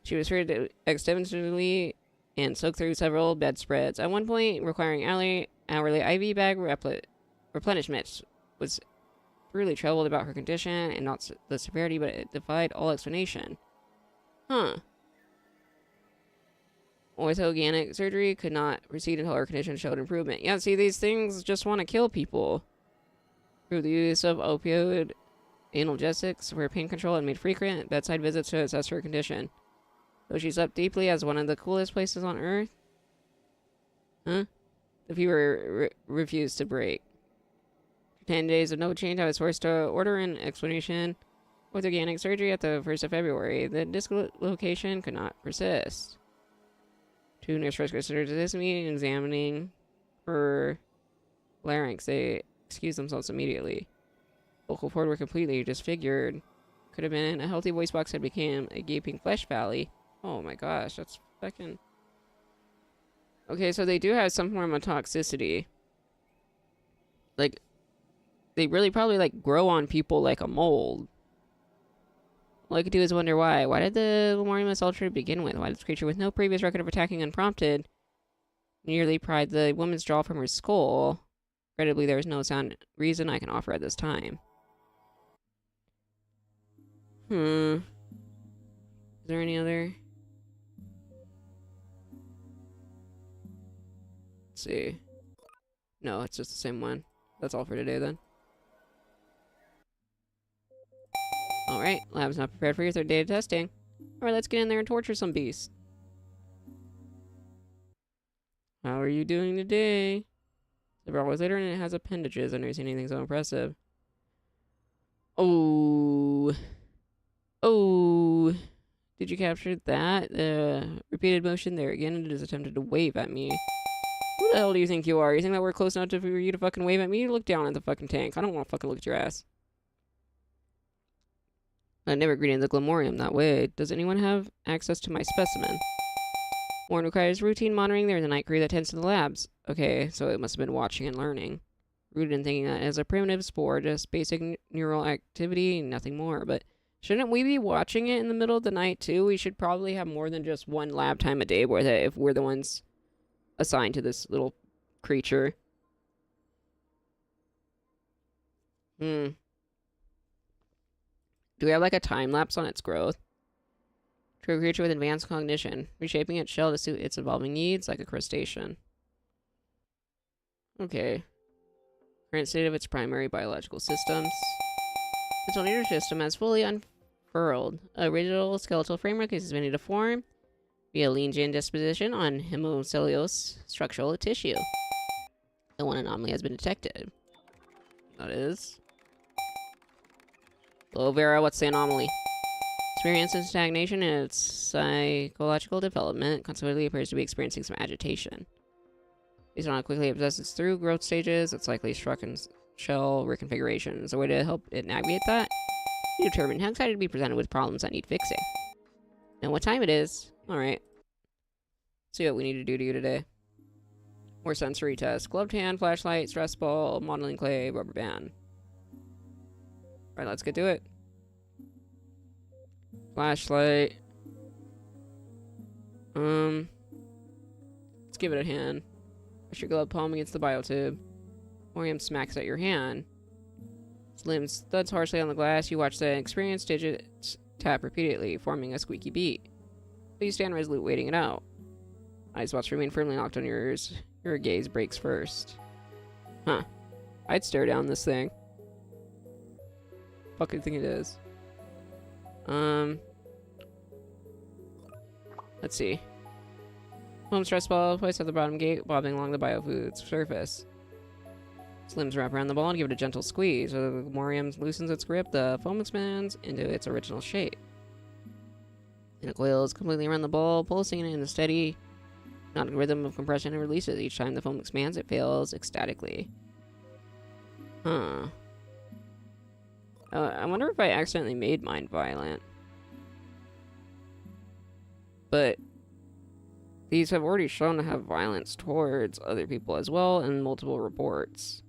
She was treated extensively and soaked through several bedspreads. At one point, requiring hourly IV bag replenishment, was really troubled about her condition and not the severity, but it defied all explanation. Huh. Orthoganic surgery could not proceed until her condition showed improvement. Yeah, see, these things just want to kill people. Through the use of opioid analgesics for pain control and made frequent bedside visits to assess her condition. Though she slept deeply as one of the coolest places on Earth. Huh? The fever refused to break. For 10 days of no change, I was forced to order an explanation. Orthoganic surgery at the 1st of February. The dislocation could not persist. 2 nurses considered this meeting examining her larynx. They excused themselves immediately. Vocal cords were completely disfigured. Could have been a healthy voice box had become a gaping flesh valley. Oh my gosh, that's fucking... Okay, so they do have some form of toxicity. Like, they really probably, like, grow on people like a mold. All I could do is wonder why. Why did the Lemurium assault her to begin with? Why did this creature with no previous record of attacking unprompted nearly pried the woman's jaw from her skull? Incredibly, there is no sound reason I can offer at this time. Is there any other... Let's see. No, it's just the same one. That's all for today, then. Alright, lab's not prepared for your 3rd day of testing. Alright, let's get in there and torture some beasts. How are you doing today? Several hours later, and it has appendages. I've never seen anything so impressive. Oh. Oh. Did you capture that? Repeated motion there again, and it has attempted to wave at me. Who the hell do you think you are? You think that we're close enough for you to fucking wave at me? You look down at the fucking tank. I don't want to fucking look at your ass. I never greeted the Glamorium that way. Does anyone have access to my specimen? Warren requires routine monitoring. There's a night crew that tends to the labs. Okay, so it must have been watching and learning. Rooted in thinking that as a primitive spore, just basic neural activity, nothing more. But shouldn't we be watching it in the middle of the night too? We should probably have more than just one lab time a day where if we're the ones assigned to this little creature. Do we have like a time lapse on its growth? To a creature with advanced cognition, reshaping its shell to suit its evolving needs like a crustacean. Okay. Current state of its primary biological systems. The tornado system has fully unfurled. A original skeletal framework is suspended to form via lean gene disposition on hemocellulose structural tissue. The one anomaly has been detected. That is. Hello, Vera, what's the anomaly? Experiencing stagnation in its psychological development, consequently appears to be experiencing some agitation. Based on how quickly it possesses through growth stages, it's likely struck in shell reconfiguration. Is there a way to help it navigate that? You determine how excited to be presented with problems that need fixing. Know what time it is? Alright. See what we need to do to you today. More sensory tests. Gloved hand, flashlight, stress ball, modeling clay, rubber band. Alright, let's get to it. Flashlight. Let's give it a hand. Push your glove palm against the biotube. Morium smacks at your hand. Its limbs thuds harshly on the glass. You watch the experienced digits tap repeatedly, forming a squeaky beat. But you stand resolute, waiting it out. Eye spots remain firmly locked on yours. Your gaze breaks first. Huh. I'd stare down this thing. Fuck do you think it is? Let's see. Foam stress ball placed at the bottom gate, bobbing along the biofood's surface. Its limbs wrap around the ball and give it a gentle squeeze. As the Morium loosens its grip, the foam expands into its original shape. And it coils completely around the ball, pulsing it in a steady, not a rhythm of compression and releases. Each time the foam expands, it fails ecstatically. Huh. I wonder if I accidentally made mine violent. But these have already shown to have violence towards other people as well in multiple reports.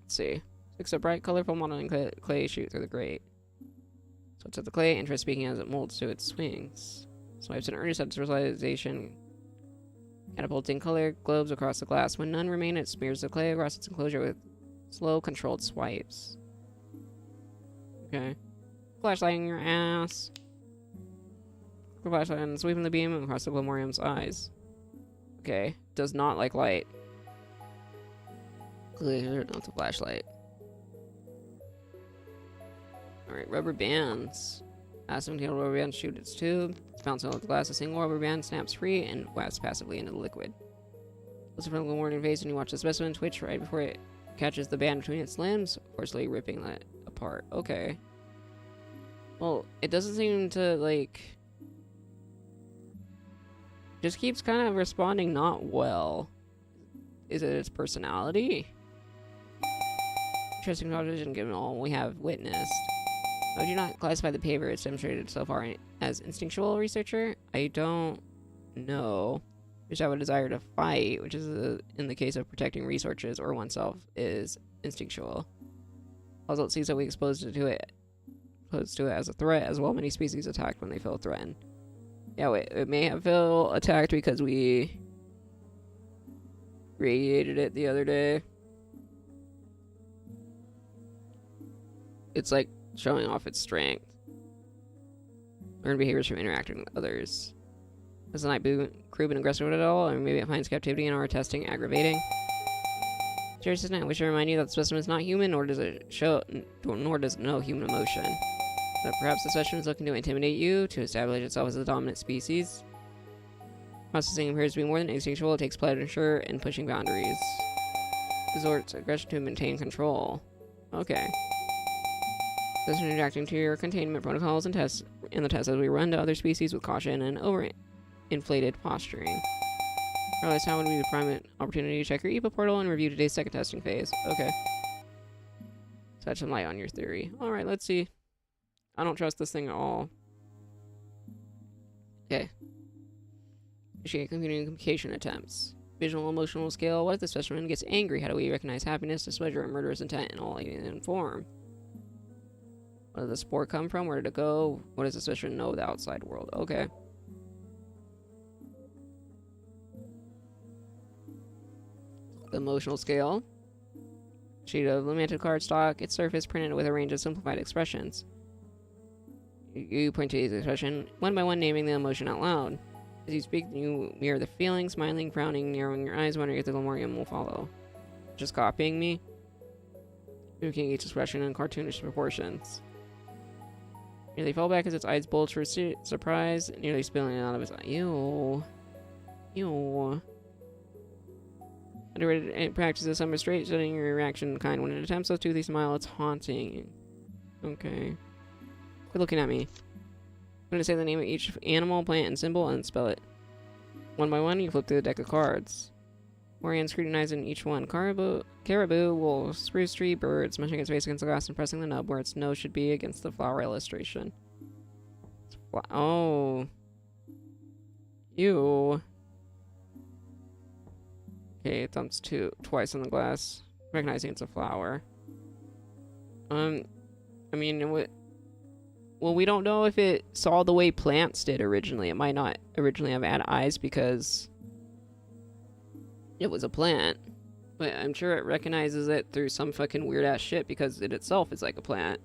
Let's see. 6 of bright, colorful modeling clay shoot through the grate. Swipes at the clay, interest speaking as it molds to its swings. Swipes in earnest at its visualization, catapulting colored globes across the glass. When none remain, it smears the clay across its enclosure with slow, controlled swipes. Okay. Flashlight in your ass. Flashlight and sweeping the beam across the Glomorium's eyes. Okay. Does not like light. Clear, not the flashlight. Alright, rubber bands. As the rubber band shoot its tube, bouncing off the glass, a single rubber band snaps free and wafts passively into the liquid. Listen from the Glomorium face and you watch the specimen twitch right before it catches the band between its limbs, forcefully ripping that apart. Okay. Well, it doesn't seem to, like... just keeps kind of responding not well. Is it its personality? Interesting observation given all we have witnessed. I do not classify the behavior it's demonstrated so far as instinctual researcher. I don't know. Just have a desire to fight, which is in the case of protecting resources or oneself, is instinctual. Also, it sees that we exposed to it as a threat, as well many species attacked when they feel threatened. Yeah, it may have felt attacked because we radiated it the other day. It's like showing off its strength. Learn behaviors from interacting with others. Has the night crew been aggressive at all, or maybe it finds captivity in our testing aggravating? Serious tonight, I wish to remind you that the specimen is not human, nor does it know human emotion. That perhaps the specimen is looking to intimidate you, to establish itself as the dominant species. Processing appears to be more than instinctual, it takes pleasure in pushing boundaries. Resorts aggression to maintain control. Okay. Specimen reacting to your containment protocols and tests in the tests as we run to other species with caution and overinflated posturing. Realize how would be the prime opportunity to check your EPA portal and review today's second testing phase. Okay. Shed some light on your theory. Alright, let's see. I don't trust this thing at all. Okay. Initiate communication attempts. Visual emotional scale. What if the specimen gets angry? How do we recognize happiness, displeasure, and murderous intent in all alien form? Where did the spore come from? Where did it go? What does the specimen know of the outside world? Okay. The emotional scale. Sheet of limited cardstock. Its surface printed with a range of simplified expressions. You point to each expression, one by one naming the emotion out loud. As you speak, you mirror the feeling, smiling, frowning, narrowing your eyes, wondering if the Glomorium will follow. Just copying me? mimicking each expression in cartoonish proportions. Nearly fell back as its eyes bulged for surprise, nearly spilling out of his eye. Ew. Ew. Underrated practices some restraint, studying your reaction in kind. When it attempts a toothy smile, it's haunting. Okay. Quit looking at me. I'm going to say the name of each animal, plant, and symbol, and spell it. One by one, you flip through the deck of cards. Orion scrutinizing each one. Caribou, wolf, spruce tree, bird, smashing its face against the glass and pressing the nub where its nose should be against the flower illustration. Oh. Ew. Okay, it thumps twice on the glass, recognizing it's a flower. I mean, well, we don't know if it saw the way plants did originally. It might not originally have had eyes because it was a plant. But I'm sure it recognizes it through some fucking weird-ass shit because it itself is like a plant.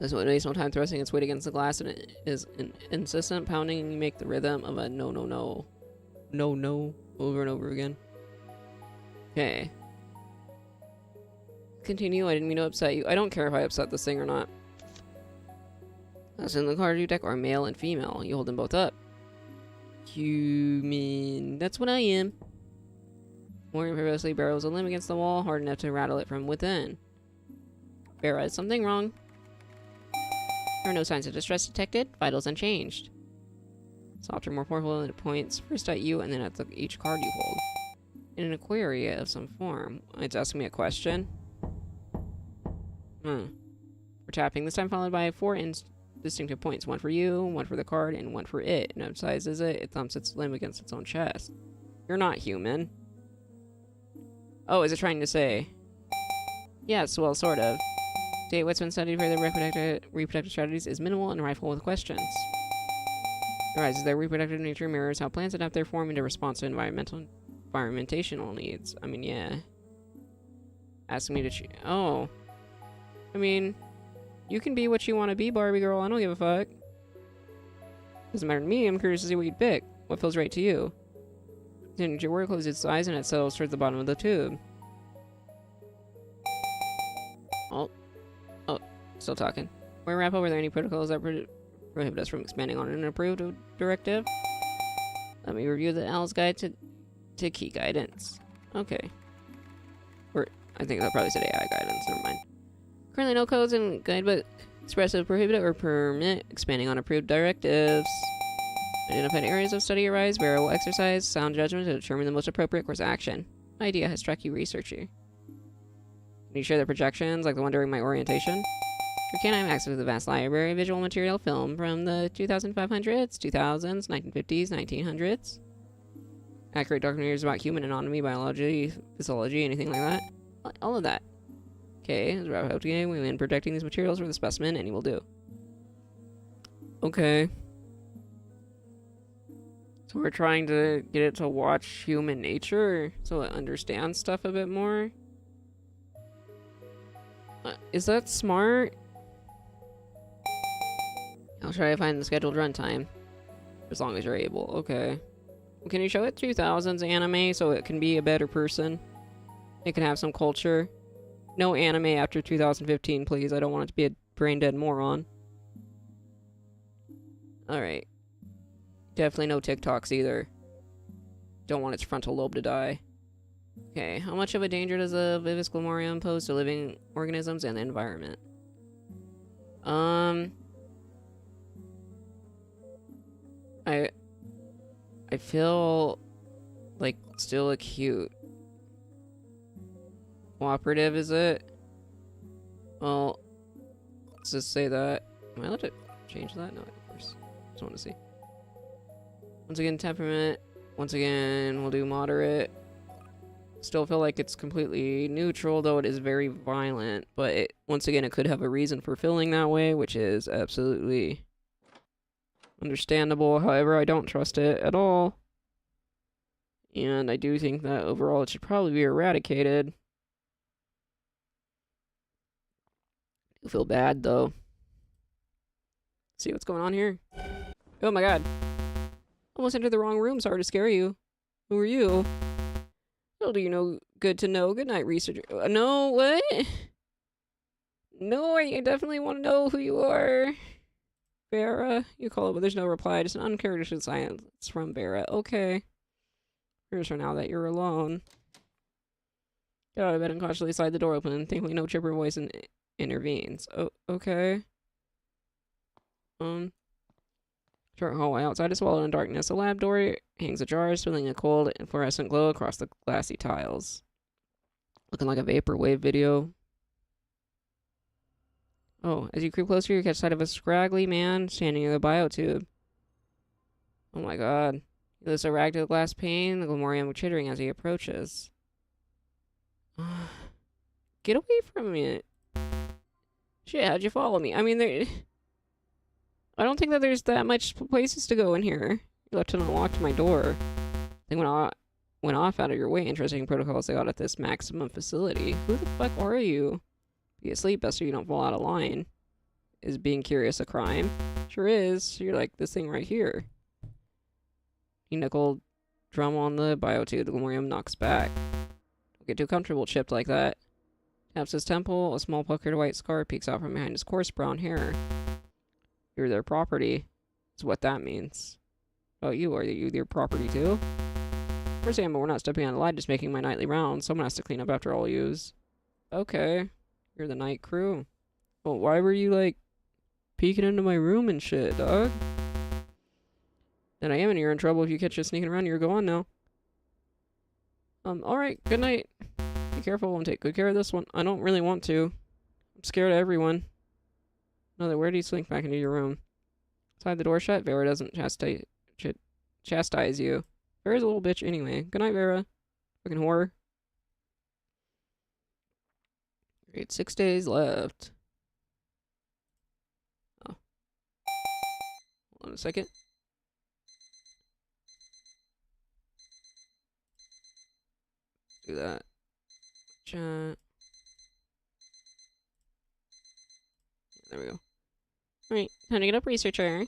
This one wastes no time thrusting its weight against the glass, and it is an insistent pounding, and you make the rhythm of a no, no, no. No, no, over and over again. Okay. Continue, I didn't mean to upset you. I don't care if I upset this thing or not. As in the card you deck are male and female. You hold them both up. Human. That's what I am. Warrior purposely barrels a limb against the wall, hard enough to rattle it from within. Vera, is something wrong? There are no signs of distress detected. Vitals unchanged. Softer, more powerful, and it points first at you and then at each card you hold. In an aquaria of some form. It's asking me a question. We're tapping, this time followed by 4 distinctive points. One for you, one for the card, and one for it. And emphasizes it. It thumps its limb against its own chest. You're not human. Oh, is it trying to say? Yes, well, sort of. Date what's been studied for their reproductive strategies is minimal and rife with questions. It arises their reproductive nature mirrors how plants adapt their form into response to environmentational needs. I mean, yeah. Asking me to choose. Oh. I mean, you can be what you want to be, Barbie girl. I don't give a fuck. Doesn't matter to me. I'm curious to see what you'd pick. What feels right to you? Then your word closes its eyes and it settles towards the bottom of the tube. Oh, still talking. Before we wrap up, are there any protocols that prohibit us from expanding on an approved directive? Let me review the Owl's Guide to Key Guidance. Okay. Or, I think that probably said AI guidance. Never mind. Currently no codes in guidebook expressive prohibit or permit expanding on approved directives. Identified areas of study arise. Vera will exercise sound judgment to determine the most appropriate course of action. Idea has struck you, researcher. Can you share the projections like the one during my orientation? You can have access to the vast library of visual material film from the 2500s, 2000s, 1950s, 1900s. Accurate documentaries about human anatomy, biology, physiology, anything like that. All of that. Okay, as wrap up the game, we've been projecting these materials for the specimen, any will do. Okay. So we're trying to get it to watch human nature so it understands stuff a bit more. Is that smart? I'll try to find the scheduled runtime. As long as you're able. Okay. Can you show it 2000s anime so it can be a better person? It can have some culture. No anime after 2015, please. I don't want it to be a brain-dead moron. Alright. Definitely no TikToks either. Don't want its frontal lobe to die. Okay, how much of a danger does the Vivis glomorium pose to living organisms and the environment? I feel like still acute. Cooperative, is it? Well, let's just say that. Am I allowed to change that? No, of course. Just want to see. Once again, temperament. Once again, we'll do moderate. Still feel like it's completely neutral, though it is very violent. But once again, it could have a reason for feeling that way, which is absolutely understandable. However, I don't trust it at all. And I do think that overall it should probably be eradicated. I feel bad, though. See what's going on here? Oh my god. Almost entered the wrong room, sorry to scare you. Who are you? Well, do you know? Good to know. Good night, researcher. No, what? No, I definitely want to know who you are. Vera, you call it, but there's no reply. Just an uncharacteristic silence from Vera. Okay. Here's for now that you're alone. Get out of bed and cautiously slide the door open. Thankfully, no chipper voice intervenes. Oh, okay. Short hallway outside is swallowed in darkness. A lab door hangs ajar, spilling a cold and fluorescent glow across the glassy tiles. Looking like a vaporwave video. Oh, as you creep closer, you catch sight of a scraggly man standing near the biotube. Oh my god. He lifts a rag to the glass pane, the glamorium chittering as he approaches. Get away from me. Shit, how'd you follow me? I mean, I don't think that there's that much places to go in here. You left it unlocked my door. They went off out of your way. Interesting protocols they got at this maximum facility. Who the fuck are you? Be asleep, best so you don't fall out of line. Is being curious a crime? Sure is. You're like this thing right here. You nickel drum on the biotube. The glamorium knocks back. Don't get too comfortable chipped like that. Taps his temple. A small puckered white scar peeks out from behind his coarse brown hair. You're their property. Is what that means. Oh, you are you their property too? First but we're not stepping on the line, just making my nightly rounds. Someone has to clean up after all yous. Okay. You're the night crew. Well, why were you, like, peeking into my room and shit, dog? Then I am, and you're in trouble if you catch us sneaking around. You're gone now. Alright, good night. Be careful and take good care of this one. I don't really want to. I'm scared of everyone. Another, where do you slink back into your room? Inside the door shut, Vera doesn't chastise you. Vera's a little bitch anyway. Good night, Vera. Fucking whore. Great, 6 days left. Oh. Hold on a second. Do that. Chat. There we go. Alright, time to get up, researcher.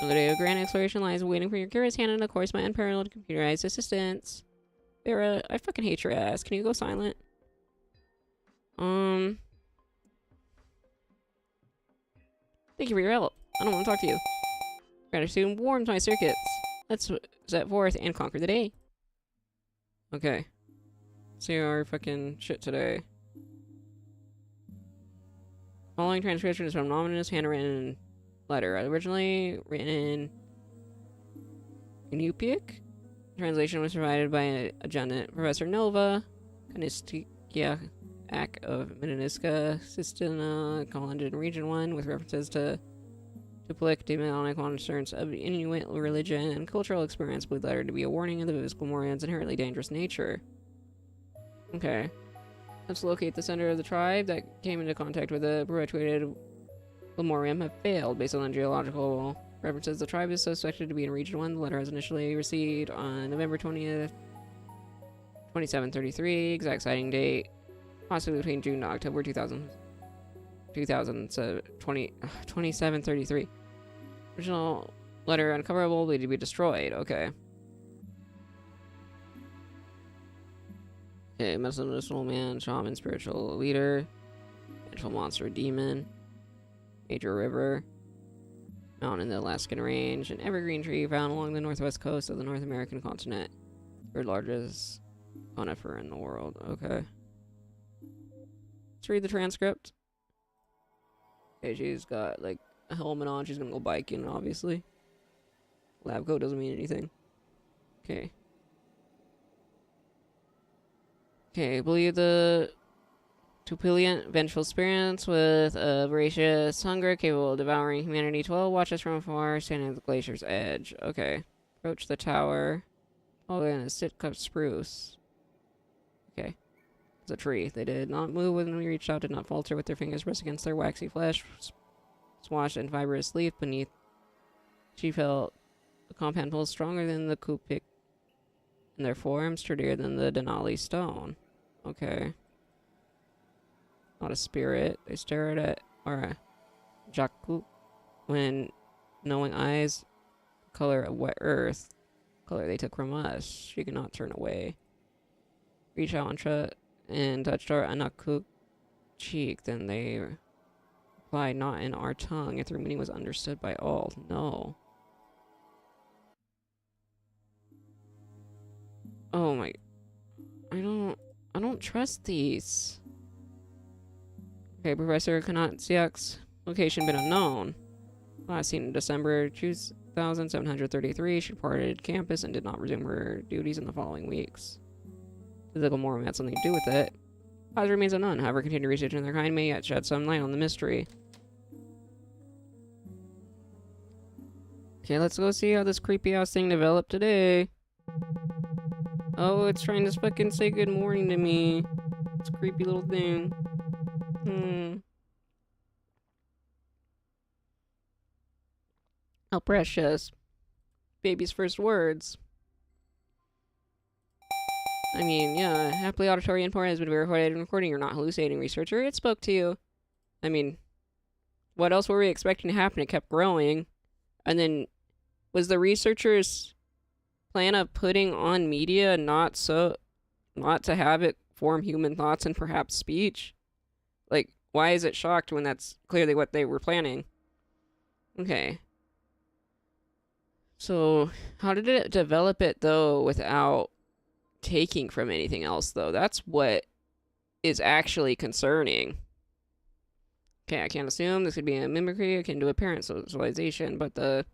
Another day of grand exploration lies waiting for your curious hand and, of course, my unparalleled computerized assistance. Vera, I fucking hate your ass. Can you go silent? Thank you for your help. I don't want to talk to you. Gratitude warms my circuits. Let's set forth and conquer the day. Okay. See our fucking shit today. Following transcription is from an ominous handwritten letter. Originally written in Upic. Translation was provided by adjutant Professor Nova Kanistiak of Mininiska, Sistina, Colondon Region 1, with references to Tuplic, demonic concerns of Inuit religion and cultural experience. Blue letter to be a warning of the physical Morian's inherently dangerous nature. Okay. Let's locate the center of the tribe that came into contact with the perpetuated Lemurium have failed. Based on geological references, the tribe is suspected to be in Region 1. The letter was initially received on November 20th, 2733. Exact sighting date, possibly between June and October 2733. Original letter uncoverable, need to be destroyed. Okay. Okay, medicinal man, shaman, spiritual leader, vengeful monster, demon, major river, mountain in the Alaskan range, an evergreen tree found along the northwest coast of the North American continent. Third largest conifer in the world. Okay. Let's read the transcript. Okay, she's got like a helmet on. She's gonna go biking, obviously. Lab coat doesn't mean anything. Okay. Okay, believe the Tupiliant vengeful spirits with a voracious hunger capable of devouring humanity. 12 watches from afar, standing at the glacier's edge. Okay. Approach the tower. Oh, and a sit-cup spruce. Okay. It's a tree. They did not move when we reached out, did not falter with their fingers pressed against their waxy flesh, swashed in fibrous leaf beneath. She felt the compound pulse stronger than the Cupid, and their forearms sturdier than the Denali stone. Okay. Not a spirit. They stared at, or a Jakku, when knowing eyes color of wet earth. Color they took from us. She could not turn away. Reach out and touched our uncooked cheek. Then they replied, not in our tongue, if their meaning was understood by all. No. Oh my... I don't trust these. Okay, Professor Konatsiak's location been unknown. Last seen in December 2733, she departed campus and did not resume her duties in the following weeks. Physical Morum had something to do with it. Cause remains unknown, however, continued research in their kind may yet shed some light on the mystery. Okay, let's go see how this creepy ass thing developed today. Oh, it's trying to fucking say good morning to me. It's a creepy little thing. How precious. Baby's first words. I mean, yeah, happily auditory input has been verified in recording. You're not hallucinating, researcher. It spoke to you. I mean, what else were we expecting to happen? It kept growing. And then, was the researcher's plan of putting on media not to have it form human thoughts and perhaps speech? Like, why is it shocked when that's clearly what they were planning? Okay. So, how did it develop it, though, without taking from anything else, though? That's what is actually concerning. Okay, I can't assume this could be a mimicry akin to apparent socialization, but the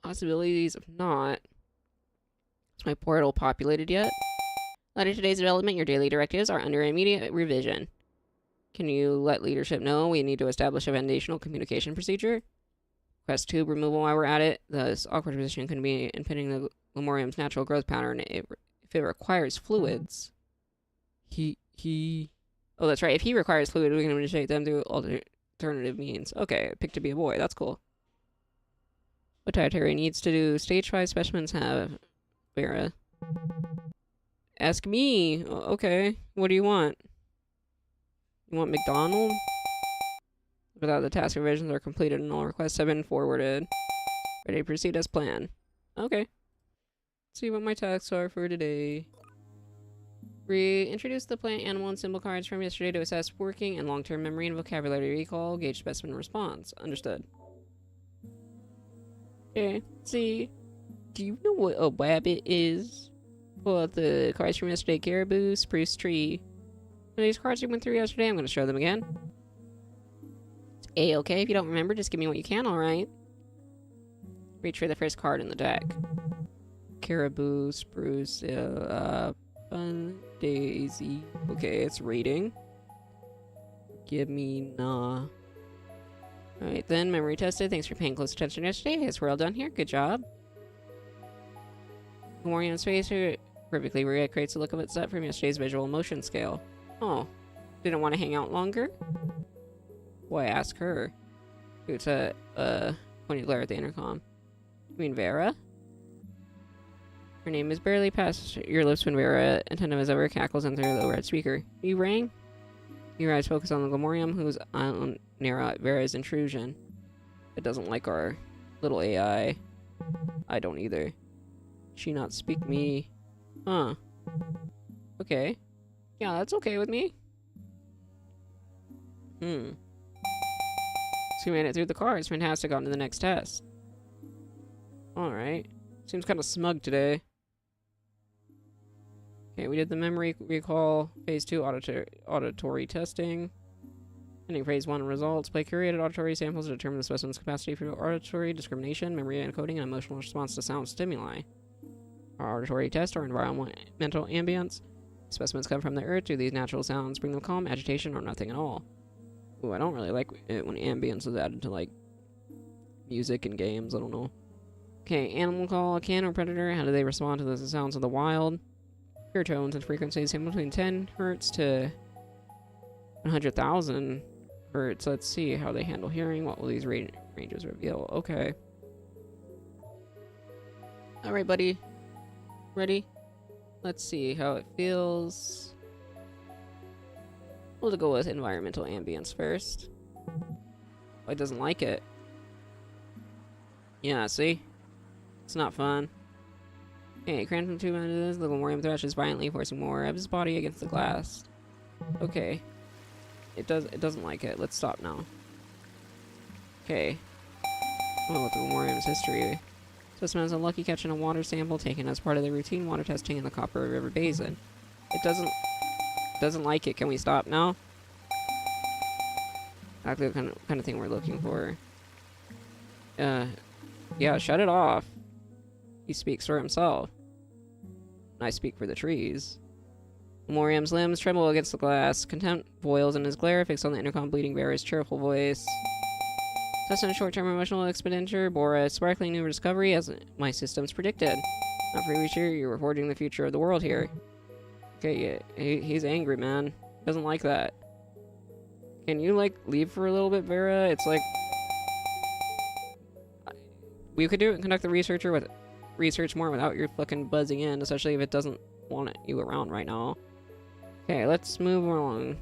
possibilities of not. Is my portal populated yet? Later today's development, your daily directives are under immediate revision. Can you let leadership know we need to establish a foundational communication procedure? Request tube removal while we're at it. This awkward position can be impeding the Lemurium's natural growth pattern if it requires fluids. Oh, that's right. If he requires fluid, we can initiate them through alternative means. Okay, picked to be a boy. That's cool. What dietary needs to do stage 5 specimens have? Vera. Ask me. Okay. What do you want? You want McDonald's? Without the task revisions are completed and all requests have been forwarded. Ready to proceed as planned. Okay. Let's see what my tasks are for today. Reintroduce the plant, animal, and symbol cards from yesterday to assess working and long-term memory and vocabulary recall. Gauge specimen response. Understood. Okay. Let's see. Do you know what a wabbit is? Pull out the cards from yesterday. Caribou, spruce tree. These cards we went through yesterday, I'm going to show them again. It's A-okay. If you don't remember, just give me what you can, alright? Reach for the first card in the deck. Caribou, spruce, fun, daisy. Okay, it's reading. Give me nah. Alright then, memory tested. Thanks for paying close attention yesterday. Yes, we're all done here. Good job. Memorial space perfectly recreates the look of its set from yesterday's visual emotion scale. Oh, didn't want to hang out longer? Why ask her? It's pointed glare at the intercom. You mean Vera? Her name is barely past your lips when Vera, attentive as ever, cackles in through the overhead speaker. You rang? Your eyes focus on the Glamorium, who's on near Vera's intrusion. It doesn't like our little AI. I don't either. She not speak me. Huh. Okay. Yeah, that's okay with me. So we made it through the cards. Fantastic. On to the next test. Alright. Seems kind of smug today. Okay, we did the memory recall. Phase 2 auditory testing. Ending phase 1 results. Play curated auditory samples to determine the specimen's capacity for auditory discrimination, memory encoding, and emotional response to sound stimuli. Our auditory test or environmental ambience. Specimens come from the earth. Do these natural sounds bring them calm, agitation, or nothing at all? Ooh, I don't really like it when ambience is added to, like, music and games. I don't know. Okay, animal call, a can or predator. How do they respond to the sounds of the wild? Hear tones and frequencies between 10 hertz to 100,000 hertz. Let's see how they handle hearing. What will these ranges reveal? Okay. Alright, buddy. Ready? Let's see how it feels. We'll go with environmental ambience first. Oh, it doesn't like it. Yeah, see? It's not fun. Okay, crammed from 2 minutes, the Glamorium thrashes violently, forcing more of his body against the glass. Okay. It doesn't like it. Let's stop now. Okay. Oh, with the Glamorium's history. Specimen is a lucky catch in a water sample taken as part of the routine water testing in the Copper River Basin. It doesn't like it. Can we stop now? Exactly the kind of thing we're looking for. Yeah, shut it off. He speaks for himself. I speak for the trees. Moriam's limbs tremble against the glass. Contempt boils in his glare, fixed on the intercom, bleeding Bear's cheerful voice. Just in a short-term emotional expenditure, bore a sparkling new discovery as my systems predicted. Not for each year, you're forging the future of the world here. Okay, yeah, he's angry, man. Doesn't like that. Can you, like, leave for a little bit, Vera? It's like... We could conduct the research more without your fucking buzzing in, especially if it doesn't want you around right now. Okay, let's move along.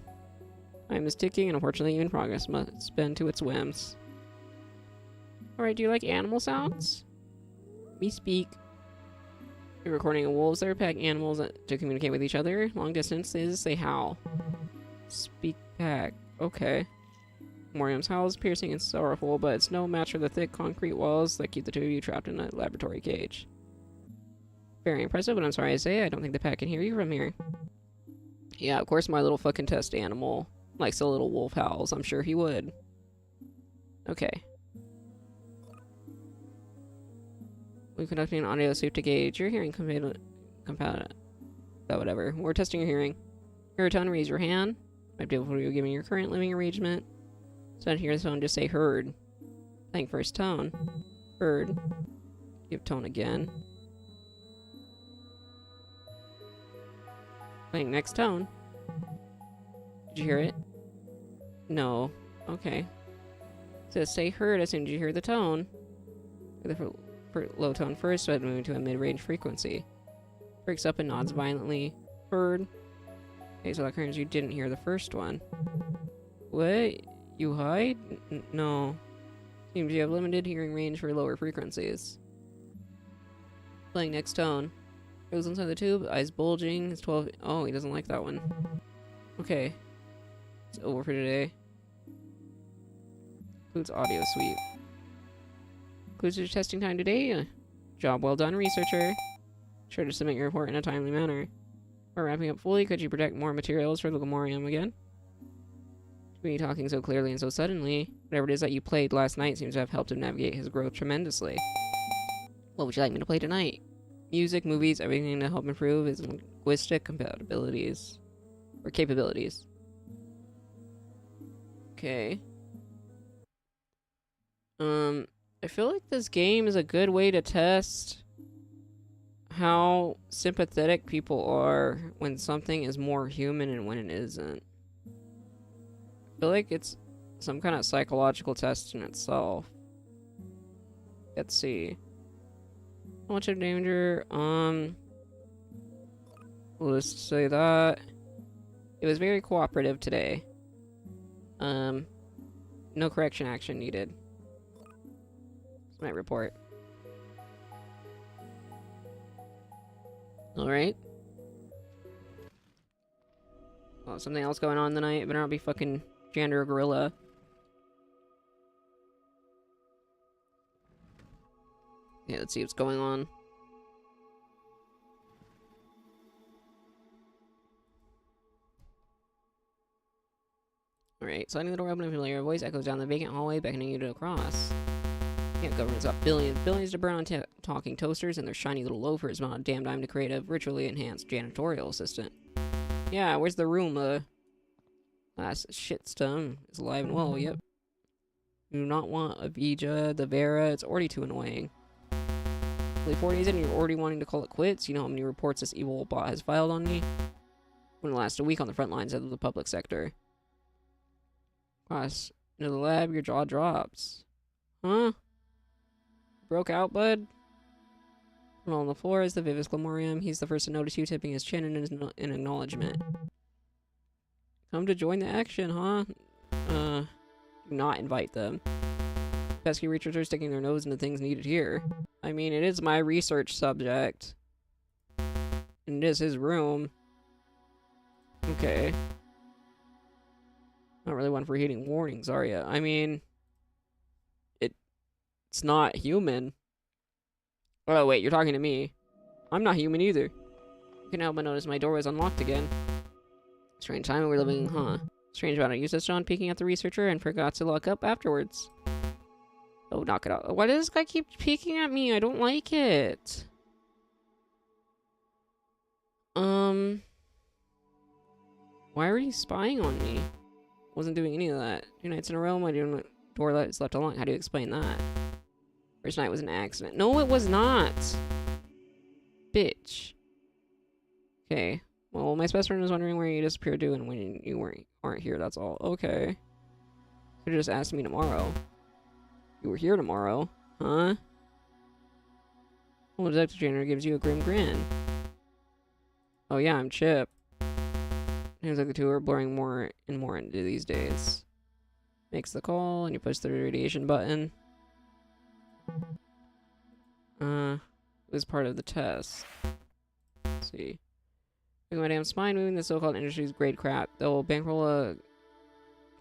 Time is ticking, and unfortunately, even progress must bend to its whims. Alright, do you like animal sounds? Me speak. You're recording a wolves that are pack animals to communicate with each other. Long distances, they howl. Speak pack. Okay. Moriam's howl is piercing and sorrowful, but it's no match for the thick concrete walls that keep the two of you trapped in a laboratory cage. Very impressive, but I'm sorry to say, I don't think the pack can hear you from here. Yeah, of course my little fucking test animal likes the little wolf howls. I'm sure he would. Okay. We're conducting an audio sweep to gauge your hearing whatever. We're testing your hearing. Hear a tone, raise your hand. Might be able to give me your current living arrangement. So to hear the tone, just say heard. Playing first tone. Heard. Give tone again. Playing next tone. Did you hear it? No. Okay. So say heard as soon as you hear the tone. For low tone first, so I'd move to a mid-range frequency. Breaks up and nods violently. Heard. Okay, so that confirms you didn't hear the first one. What? You hide? No. Seems you have limited hearing range for lower frequencies. Playing next tone. Goes inside the tube, eyes bulging, it's 12. Oh, he doesn't like that one. Okay. It's over for today. Includes audio sweep. Includes your testing time today. Job well done, researcher. Sure to submit your report in a timely manner. We're wrapping up fully. Could you protect more materials for the Glamorium again? To be talking so clearly and so suddenly, whatever it is that you played last night seems to have helped him navigate his growth tremendously. What would you like me to play tonight? Music, movies, everything to help improve his linguistic compatibilities. Or capabilities. Okay. I feel like this game is a good way to test how sympathetic people are when something is more human and when it isn't. I feel like it's some kind of psychological test in itself. Let's see. How much of danger? Let's say that it was very cooperative today. No correction action needed. That's my report. Alright. Oh, something else going on tonight. It better not be fucking Jander or Gorilla. Yeah, let's see what's going on. Alright, sliding the door open, a familiar voice echoes down the vacant hallway, beckoning you to cross. Yeah, government's got billions to burn on talking toasters and their shiny little loafers, not a damn dime to create a virtually enhanced janitorial assistant. Yeah, where's the Roomba? Last shitstorm is alive and well, yep. You do not want a Vija, the Vera, it's already too annoying. Only 4 days in, you're already wanting to call it quits? You know how many reports this evil bot has filed on me? Wouldn't last a week on the front lines of the public sector. Cross into the lab, your jaw drops. Huh? Broke out, bud? And on the floor is the Vivis Glamorium. He's the first to notice you, tipping his chin in acknowledgement. Come to join the action, huh? Do not invite them. pesky researchers sticking their nose into things needed here. I mean, it is my research subject. And it is his room. Okay. Not really one for heeding warnings, are ya? I mean... It's not human. Oh, wait, you're talking to me. I'm not human either. You can help but notice my door was unlocked again. Strange time we're living in, huh? Strange about it. You just on peeking at the researcher and forgot to lock up afterwards. Oh, knock it out. Why does this guy keep peeking at me? I don't like it. Why are you spying on me? Wasn't doing any of that. 2 nights in a row, my door is left unlocked. How do you explain that? First night was an accident. No, it was not. Bitch. Okay. Well, my best friend was wondering where you disappeared to and when you aren't here, that's all. Okay. Could have just asked me tomorrow. You were here tomorrow, huh? Well, Detective Janitor gives you a grim grin. Oh yeah, I'm Chip. Seems like the two are blurring more and more into these days. Makes the call and you push the radiation button. It was part of the test. Let's see. Moving my damn spine, moving the so-called industry's grade crap. They'll bankroll a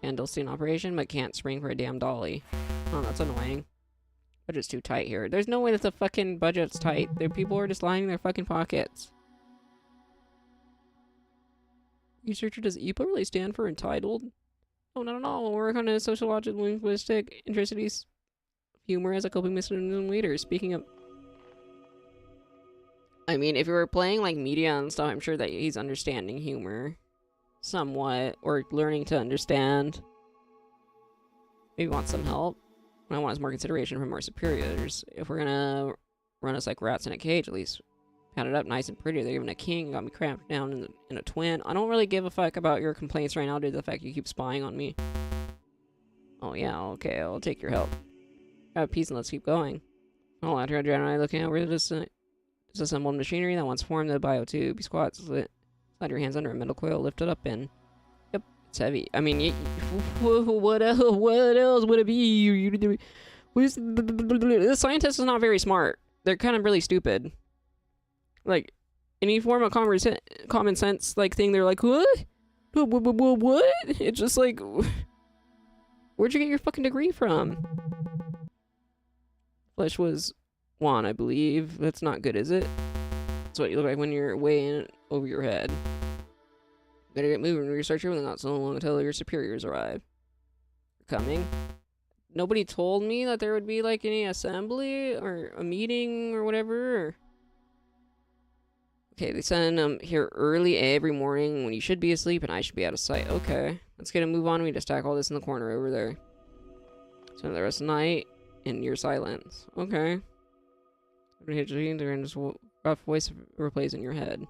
clandestine operation, but can't spring for a damn dolly. Oh, that's annoying. Budget's too tight here. There's no way that the fucking budget's tight. The people are just lining their fucking pockets. Researcher, does EPA really stand for entitled? Oh, not at all. We'll work on a sociological linguistic intricacies. Humor as a coping mechanism later. Speaking of... I mean, if you were playing, like, media and stuff, I'm sure that he's understanding humor. Somewhat. Or learning to understand. Maybe wants some help. What I want is more consideration from our superiors. If we're gonna run us like rats in a cage, at least pat it up nice and pretty. They're giving a king, got me cramped down in a twin. I don't really give a fuck about your complaints right now due to the fact you keep spying on me. Oh yeah, okay, I'll take your help. Have peace and let's keep going. Oh, after Adrian and I looking over this disassembled machinery that once formed the biotube. You squat, slide your hands under a metal coil, lift it up in. Yep, it's heavy. I mean, what else would it be? The scientist is not very smart. They're kind of really stupid. Like, any form of common sense, like, thing, they're like, what? What? It's just like, where'd you get your fucking degree from? Flesh was one, I believe. That's not good, is it? That's what you look like when you're way in over your head. Better get moving, researcher, when not so long until your superiors arrive. You're coming. Nobody told me that there would be, like, any assembly or a meeting or whatever. Okay, they send them here early every morning when you should be asleep and I should be out of sight. Okay, let's get a move on. We just stack all this in the corner over there. Spend the rest of the night in your silence. Okay. This rough voice replays in your head.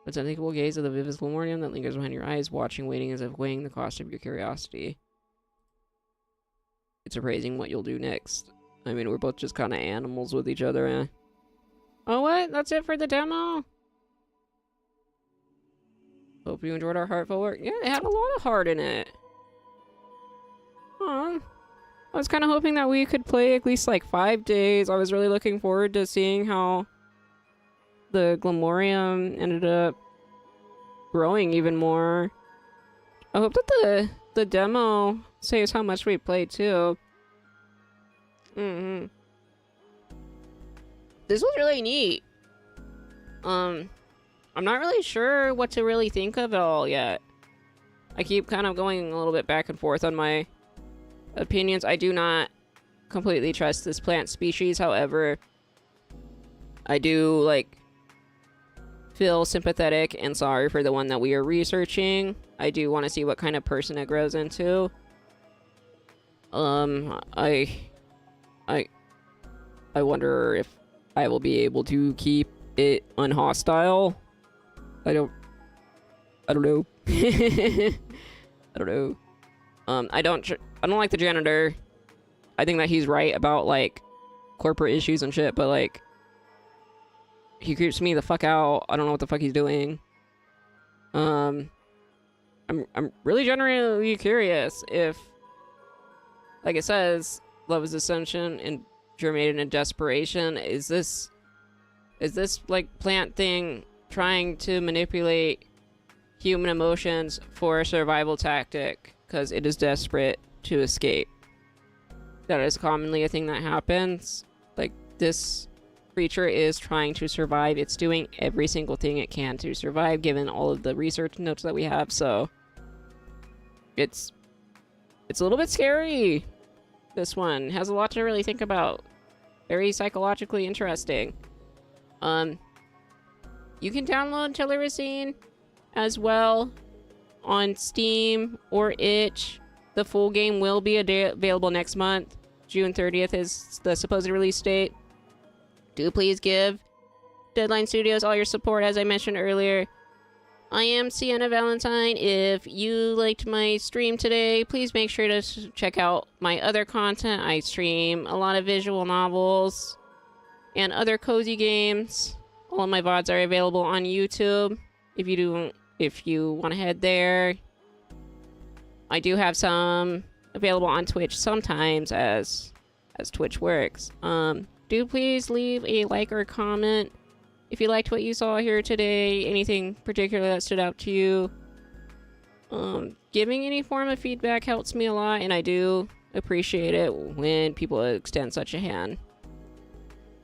It's an unthinkable gaze of the vivid memoriam that lingers behind your eyes, watching, waiting as if weighing the cost of your curiosity. It's appraising what you'll do next. I mean, we're both just kind of animals with each other, eh? Oh, what? That's it for the demo? Hope you enjoyed our heartfelt work. Yeah, it had a lot of heart in it. Huh. I was kind of hoping that we could play at least like 5 days. I was really looking forward to seeing how the Glamorium ended up growing even more. I hope that the demo saves how much we played too. This was really neat. I'm not really sure what to really think of it all yet. I keep kind of going a little bit back and forth on my opinions. I do not completely trust this plant species, however, I do, like, feel sympathetic and sorry for the one that we are researching. I do want to see what kind of person it grows into. I wonder if I will be able to keep it unhostile. I don't know. I don't know. I don't like the janitor. I think that he's right about, like, corporate issues and shit, but, like, he creeps me the fuck out. I don't know what the fuck he's doing. I'm really genuinely curious if, Like it says, love is ascension and germinated in desperation. Is this like plant thing trying to manipulate human emotions for a survival tactic because it is desperate to escape? That is commonly a thing that happens. Like, this creature is trying to survive. It's doing every single thing it can to survive, given all of the research notes that we have, so it's a little bit scary. This one has a lot to really think about. Very psychologically interesting. You can download TELLURICENE as well on Steam or itch. The full game will be available next month. June 30th is the supposed release date. Do please give Deadline Studios all your support, as I mentioned earlier. I am Siena Valentine. If you liked my stream today, please make sure to check out my other content. I stream a lot of visual novels and other cozy games. All of my VODs are available on YouTube. If you want to head there. I do have some available on Twitch sometimes, as Twitch works. Do please leave a like or comment if you liked what you saw here today, anything particular that stood out to you. Giving any form of feedback helps me a lot, and I do appreciate it when people extend such a hand.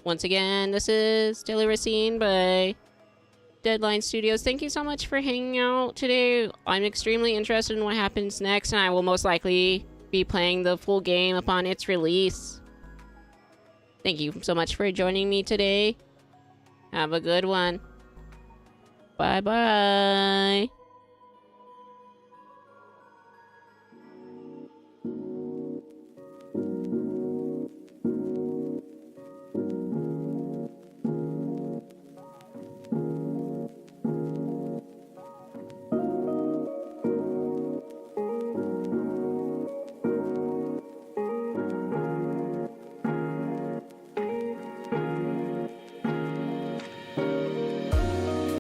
Once again, this is TELLURICENE by Deadline Studios. Thank you so much for hanging out today. I'm extremely interested in what happens next, and I will most likely be playing the full game upon its release. Thank you so much for joining me today. Have a good one. Bye-bye.